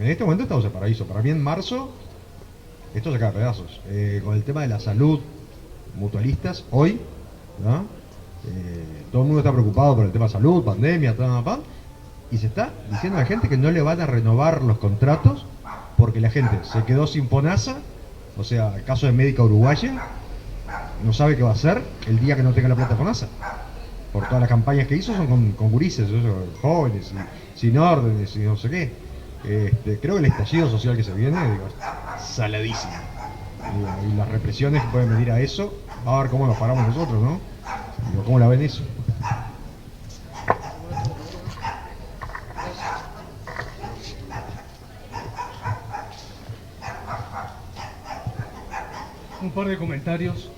En este momento estamos de paraíso. Para mí en marzo esto se cae a pedazos. Con el tema de la salud, mutualistas, hoy, ¿no?, todo el mundo está preocupado por el tema de salud, pandemia, y se está diciendo a la gente que no le van a renovar los contratos porque la gente se quedó sin FONASA, o sea, el caso de médica uruguaya, no sabe qué va a hacer el día que no tenga la plata de FONASA. Por todas las campañas que hizo son con gurises, jóvenes, y sin órdenes y no sé qué. Creo que el estallido social que se viene, digo, saladísimo. Y las represiones que pueden venir a eso, a ver cómo nos paramos nosotros, ¿no? Digo, ¿cómo la ven eso? Un par de comentarios,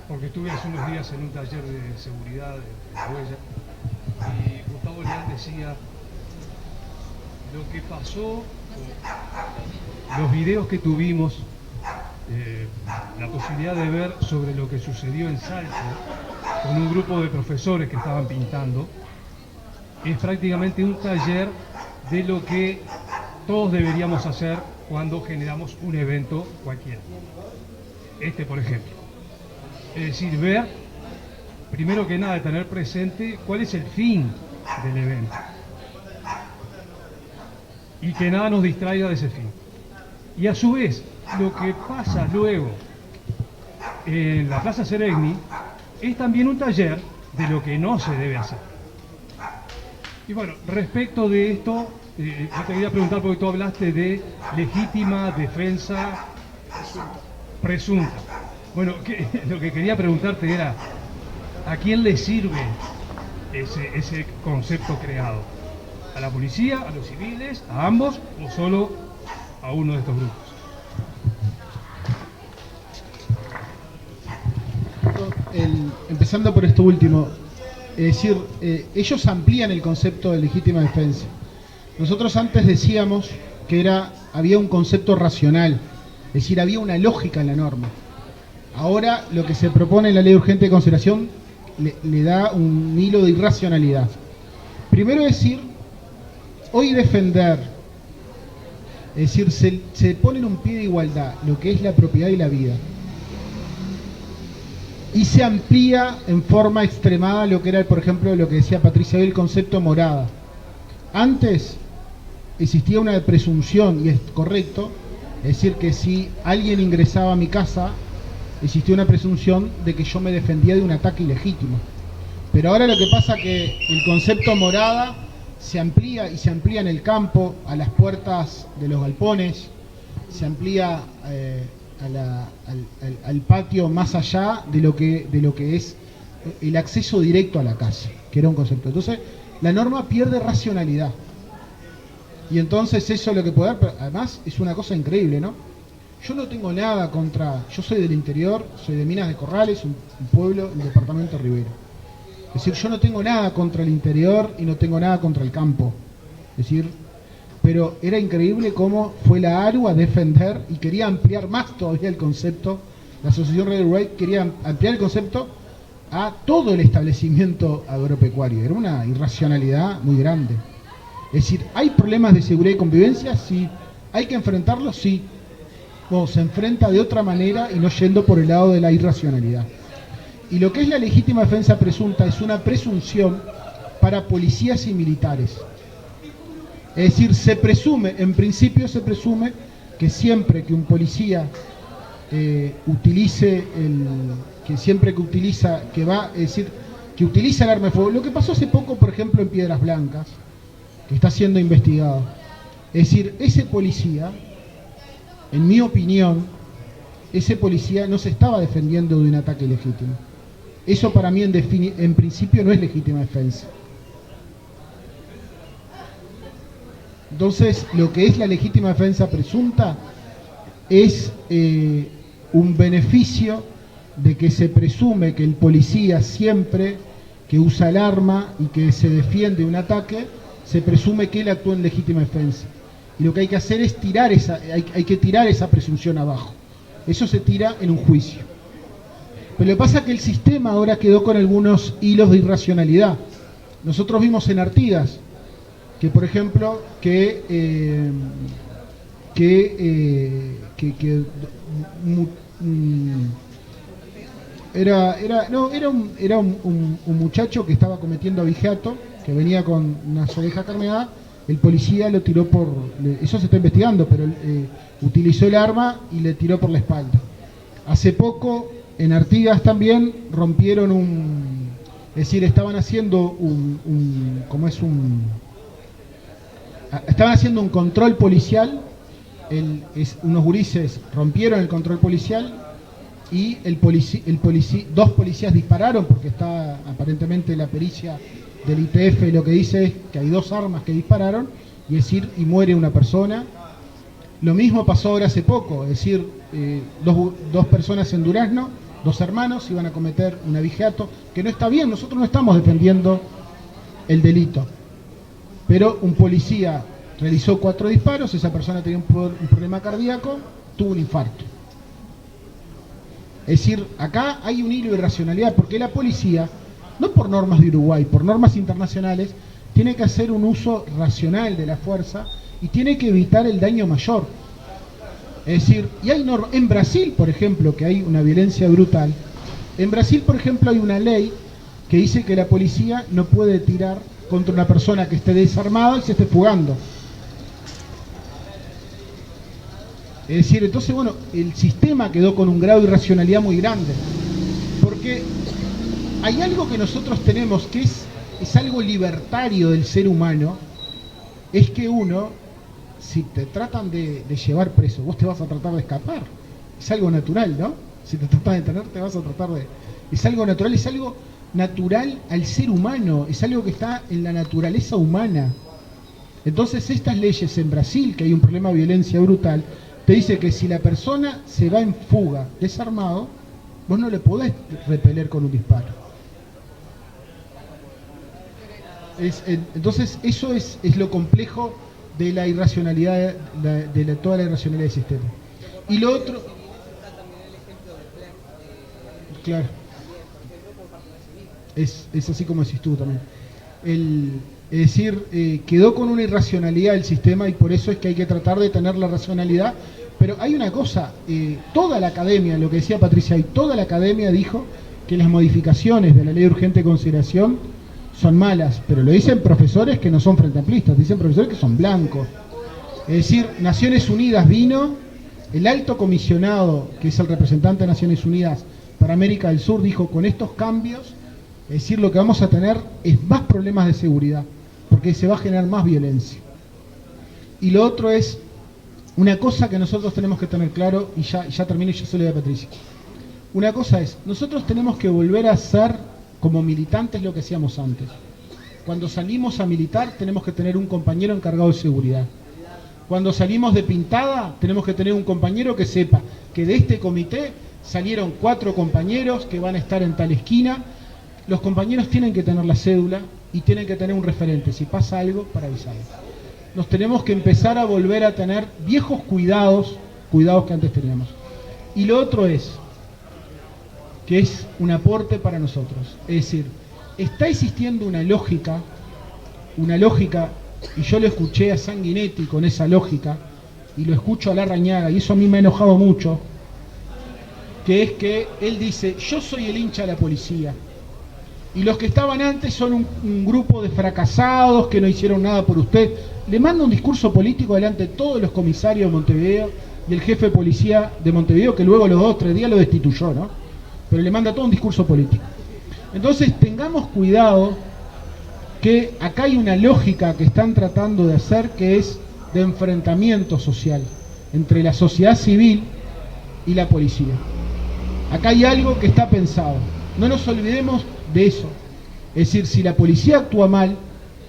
porque estuve hace unos días en un taller de seguridad de la huella y Gustavo Leal decía lo que pasó, los videos que tuvimos, la posibilidad de ver sobre lo que sucedió en Salto con un grupo de profesores que estaban pintando, es prácticamente un taller de lo que todos deberíamos hacer cuando generamos un evento cualquiera. Por ejemplo. Es decir, ver, primero que nada, tener presente cuál es el fin del evento. Y que nada nos distraiga de ese fin. Y a su vez, lo que pasa luego en la Plaza Seregni es también un taller de lo que no se debe hacer. Y bueno, respecto de esto, yo te quería preguntar, porque tú hablaste de legítima defensa presunta. Bueno, lo que quería preguntarte era, ¿a quién le sirve ese concepto creado? ¿A la policía, a los civiles, a ambos o solo a uno de estos grupos? Empezando por esto último, es decir, ellos amplían el concepto de legítima defensa. Nosotros antes decíamos que había un concepto racional, es decir, había una lógica en la norma. Ahora lo que se propone en la ley de urgente consideración le da un hilo de irracionalidad. Primero decir, hoy defender, es decir, se pone en un pie de igualdad lo que es la propiedad y la vida. Y se amplía en forma extremada lo que era, por ejemplo, lo que decía Patricia hoy, el concepto morada. Antes existía una presunción, y es correcto, es decir, que si alguien ingresaba a mi casa, existía una presunción de que yo me defendía de un ataque ilegítimo. Pero ahora lo que pasa es que el concepto morada se amplía, y se amplía en el campo, a las puertas de los galpones, se amplía al patio, más allá de lo que es el acceso directo a la casa, que era un concepto. Entonces, la norma pierde racionalidad. Y entonces eso es lo que puede dar, pero además es una cosa increíble, ¿no? Yo no tengo nada contra... Yo soy del interior, soy de Minas de Corrales, un pueblo del departamento de Rivera. Es decir, yo no tengo nada contra el interior y no tengo nada contra el campo. Es decir, pero era increíble cómo fue la ARU a defender y quería ampliar más todavía el concepto La Asociación Red Uruguay quería ampliar el concepto a todo el establecimiento agropecuario. Era una irracionalidad muy grande. Es decir, ¿hay problemas de seguridad y convivencia? Sí. ¿Hay que enfrentarlos? Sí. No, se enfrenta de otra manera y no yendo por el lado de la irracionalidad. Y lo que es la legítima defensa presunta es una presunción para policías y militares. Es decir, se presume, en principio se presume que siempre que un policía utiliza el arma de fuego, lo que pasó hace poco, por ejemplo, en Piedras Blancas, que está siendo investigado. Es decir, ese policía, en mi opinión, ese policía no se estaba defendiendo de un ataque legítimo. Eso para mí en principio no es legítima defensa. Entonces, lo que es la legítima defensa presunta es un beneficio de que se presume que el policía siempre que usa el arma y que se defiende un ataque, se presume que él actúa en legítima defensa. Y lo que hay que hacer es hay que tirar esa presunción abajo. Eso se tira en un juicio. Pero lo que pasa es que el sistema ahora quedó con algunos hilos de irracionalidad. Nosotros vimos en Artigas que, por ejemplo, era un muchacho que estaba cometiendo abigeato, que venía con unas orejas carneadas. El policía lo tiró eso se está investigando, pero utilizó el arma y le tiró por la espalda. Hace poco en Artigas también rompieron es decir, estaban haciendo estaban haciendo un control policial. Unos gurises rompieron el control policial y dos policías dispararon, porque está aparentemente la pericia del ITF, lo que dice es que hay dos armas que dispararon, y muere una persona. Lo mismo pasó ahora hace poco, es decir, dos personas en Durazno, dos hermanos iban a cometer un abigeato, que no está bien. Nosotros no estamos defendiendo el delito, pero un policía realizó 4 disparos, esa persona tenía un problema cardíaco, tuvo un infarto. Es decir, acá hay un hilo de irracionalidad, porque la policía, no por normas de Uruguay, por normas internacionales, tiene que hacer un uso racional de la fuerza y tiene que evitar el daño mayor. Es decir, y hay en Brasil, por ejemplo, que hay una violencia brutal. En Brasil, por ejemplo, hay una ley que dice que la policía no puede tirar contra una persona que esté desarmada y se esté fugando. Es decir, entonces, bueno, el sistema quedó con un grado de irracionalidad muy grande. Porque hay algo que nosotros tenemos que es algo libertario del ser humano, es que uno, si te tratan de llevar preso, vos te vas a tratar de escapar. Es algo natural, ¿no? Si te tratan de detener, te vas a tratar de... Es algo natural al ser humano, es algo que está en la naturaleza humana. Entonces, estas leyes en Brasil, que hay un problema de violencia brutal, te dice que si la persona se va en fuga desarmado, vos no le podés repeler con un disparo. Entonces, eso es lo complejo de la irracionalidad, toda la irracionalidad del sistema. Y lo otro... Claro. Es así como decís tú también. Es decir, quedó con una irracionalidad el sistema, y por eso es que hay que tratar de tener la racionalidad. Pero hay una cosa, toda la academia, lo que decía Patricia, y toda la academia dijo que las modificaciones de la ley de urgente consideración son malas, pero lo dicen profesores que no son frente amplistas, dicen profesores que son blancos. Es decir, Naciones Unidas vino, el alto comisionado, que es el representante de Naciones Unidas para América del Sur, dijo: con estos cambios, es decir, lo que vamos a tener es más problemas de seguridad, porque se va a generar más violencia. Y lo otro es una cosa que nosotros tenemos que tener claro, y ya termino y ya se lo doy a Patricia. Una cosa es, nosotros tenemos que volver a ser como militantes lo que hacíamos antes. Cuando salimos a militar tenemos que tener un compañero encargado de seguridad. Cuando salimos de pintada tenemos que tener un compañero que sepa que de este comité salieron 4 compañeros que van a estar en tal esquina. Los compañeros tienen que tener la cédula y tienen que tener un referente, si pasa algo, para avisarles. Nos tenemos que empezar a volver a tener viejos cuidados que antes teníamos. Y lo otro es, que es un aporte para nosotros. Es decir, está existiendo una lógica, y yo lo escuché a Sanguinetti con esa lógica, y lo escucho a Larrañaga, y eso a mí me ha enojado mucho, que es que él dice, yo soy el hincha de la policía, y los que estaban antes son un grupo de fracasados que no hicieron nada por usted. Le manda un discurso político delante de todos los comisarios de Montevideo y el jefe de policía de Montevideo, que luego los 2 o 3 días lo destituyó, ¿no? Pero le manda todo un discurso político. Entonces tengamos cuidado, que acá hay una lógica que están tratando de hacer, que es de enfrentamiento social entre la sociedad civil y la policía. Acá hay algo que está pensado. No nos olvidemos de eso. Es decir, si la policía actúa mal,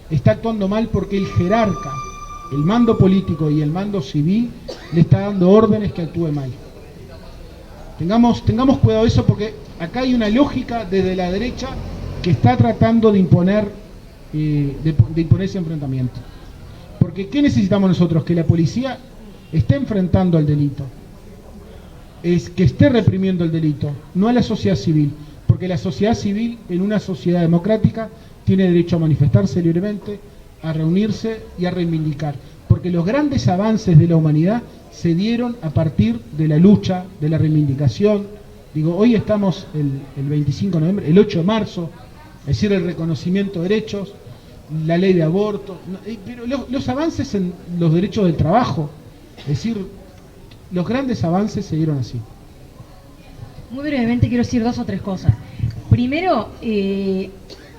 está actuando mal porque el jerarca, el mando político y el mando civil le está dando órdenes que actúe mal. Tengamos cuidado de eso, porque acá hay una lógica desde la derecha que está tratando de imponer ese enfrentamiento. Porque ¿qué necesitamos nosotros? Que la policía esté enfrentando al delito, es que esté reprimiendo el delito, no a la sociedad civil, porque la sociedad civil en una sociedad democrática tiene derecho a manifestarse libremente, a reunirse y a reivindicar, porque los grandes avances de la humanidad se dieron a partir de la lucha, de la reivindicación. Digo, hoy estamos el 25 de noviembre, el 8 de marzo, es decir, el reconocimiento de derechos, la ley de aborto, pero los avances en los derechos del trabajo, es decir, los grandes avances se dieron así. Muy brevemente quiero decir 2 o 3 cosas. Primero,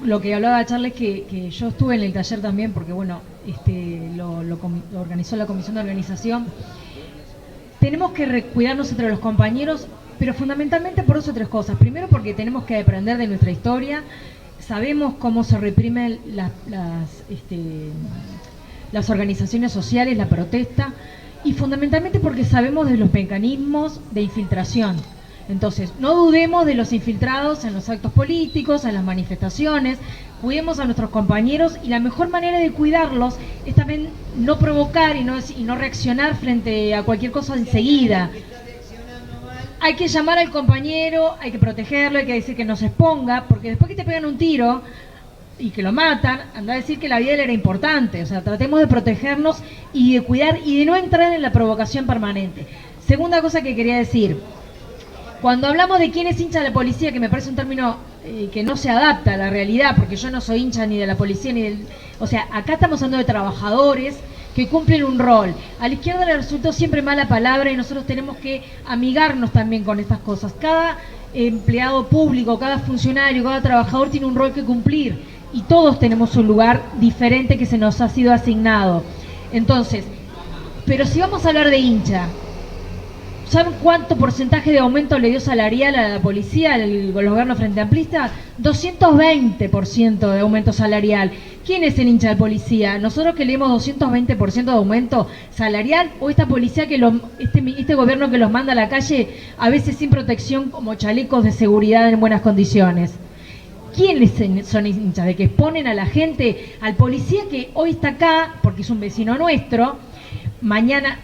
lo que hablaba Charles, que yo estuve en el taller también, porque bueno, lo organizó la comisión de organización. Tenemos que cuidarnos entre los compañeros, pero fundamentalmente por 2 o 3 cosas. Primero, porque tenemos que aprender de nuestra historia. Sabemos cómo se reprimen las organizaciones sociales, la protesta, y fundamentalmente porque sabemos de los mecanismos de infiltración. Entonces, no dudemos de los infiltrados en los actos políticos, en las manifestaciones, cuidemos a nuestros compañeros, y la mejor manera de cuidarlos es también no provocar y no reaccionar frente a cualquier cosa enseguida. Hay que llamar al compañero, hay que protegerlo, hay que decir que no se exponga, porque después que te pegan un tiro y que lo matan, anda a decir que la vida de él era importante. O sea, tratemos de protegernos y de cuidar y de no entrar en la provocación permanente. Segunda cosa que quería decir, cuando hablamos de quién es hincha de la policía, que me parece un término que no se adapta a la realidad, porque yo no soy hincha ni de la policía ni del... O sea, acá estamos hablando de trabajadores que cumplen un rol. A la izquierda le resultó siempre mala palabra, y nosotros tenemos que amigarnos también con estas cosas. Cada empleado público, cada funcionario, cada trabajador tiene un rol que cumplir, y todos tenemos un lugar diferente que se nos ha sido asignado. Entonces, pero si vamos a hablar de hincha, ¿saben cuánto porcentaje de aumento le dio salarial a la policía el gobierno frente amplista? 220% de aumento salarial. ¿Quién es el hincha de policía? ¿Nosotros que le dimos 220% de aumento salarial, o esta policía que este gobierno que los manda a la calle a veces sin protección, como chalecos de seguridad en buenas condiciones? ¿Quiénes son hinchas? ¿De que exponen a la gente? Al policía que hoy está acá porque es un vecino nuestro, mañana...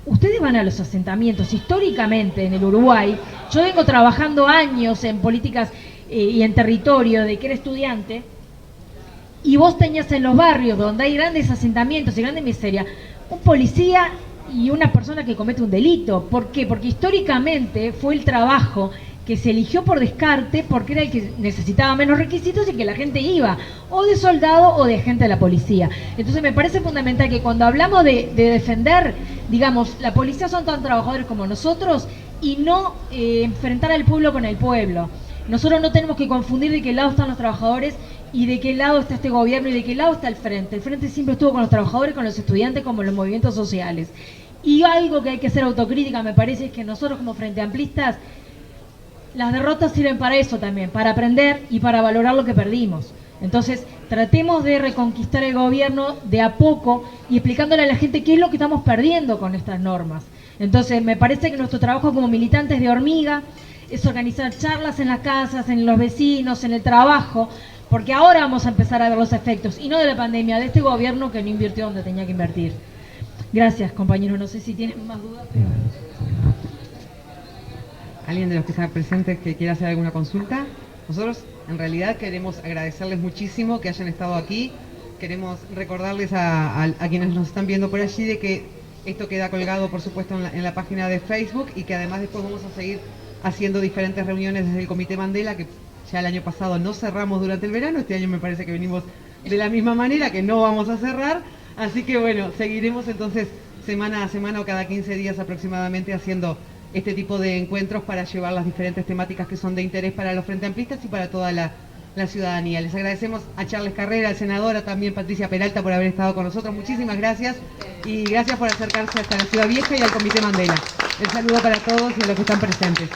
Ustedes van a los asentamientos, históricamente en el Uruguay, yo vengo trabajando años en políticas y en territorio de que era estudiante, y vos tenías en los barrios donde hay grandes asentamientos y grande miseria, un policía y una persona que comete un delito. ¿Por qué? Porque históricamente fue el trabajo que se eligió por descarte, porque era el que necesitaba menos requisitos y que la gente iba, o de soldado o de agente de la policía. Entonces me parece fundamental que cuando hablamos de defender, digamos, la policía son tan trabajadores como nosotros, y no enfrentar al pueblo con el pueblo. Nosotros no tenemos que confundir de qué lado están los trabajadores y de qué lado está este gobierno y de qué lado está el frente. El frente siempre estuvo con los trabajadores, con los estudiantes, con los movimientos sociales. Y algo que hay que hacer autocrítica, me parece, es que nosotros como Frente Amplistas, las derrotas sirven para eso también, para aprender y para valorar lo que perdimos. Entonces, tratemos de reconquistar el gobierno de a poco y explicándole a la gente qué es lo que estamos perdiendo con estas normas. Entonces, me parece que nuestro trabajo como militantes de hormiga es organizar charlas en las casas, en los vecinos, en el trabajo, porque ahora vamos a empezar a ver los efectos, y no de la pandemia, de este gobierno que no invirtió donde tenía que invertir. Gracias, compañeros. No sé si tienen más dudas, pero... ¿Alguien de los que está presente que quiera hacer alguna consulta? Nosotros en realidad queremos agradecerles muchísimo que hayan estado aquí. Queremos recordarles a quienes nos están viendo por allí de que esto queda colgado, por supuesto, en la página de Facebook y que además después vamos a seguir haciendo diferentes reuniones desde el Comité Mandela, que ya el año pasado no cerramos durante el verano. Este año me parece que venimos de la misma manera, que no vamos a cerrar. Así que bueno, seguiremos entonces semana a semana o cada 15 días aproximadamente haciendo este tipo de encuentros para llevar las diferentes temáticas que son de interés para los Frente Amplistas y para toda la ciudadanía. Les agradecemos a Charles Carrera, al senador, a también Patricia Peralta por haber estado con nosotros. Muchísimas gracias y gracias por acercarse hasta la Ciudad Vieja y al Comité Mandela. El saludo para todos y a los que están presentes.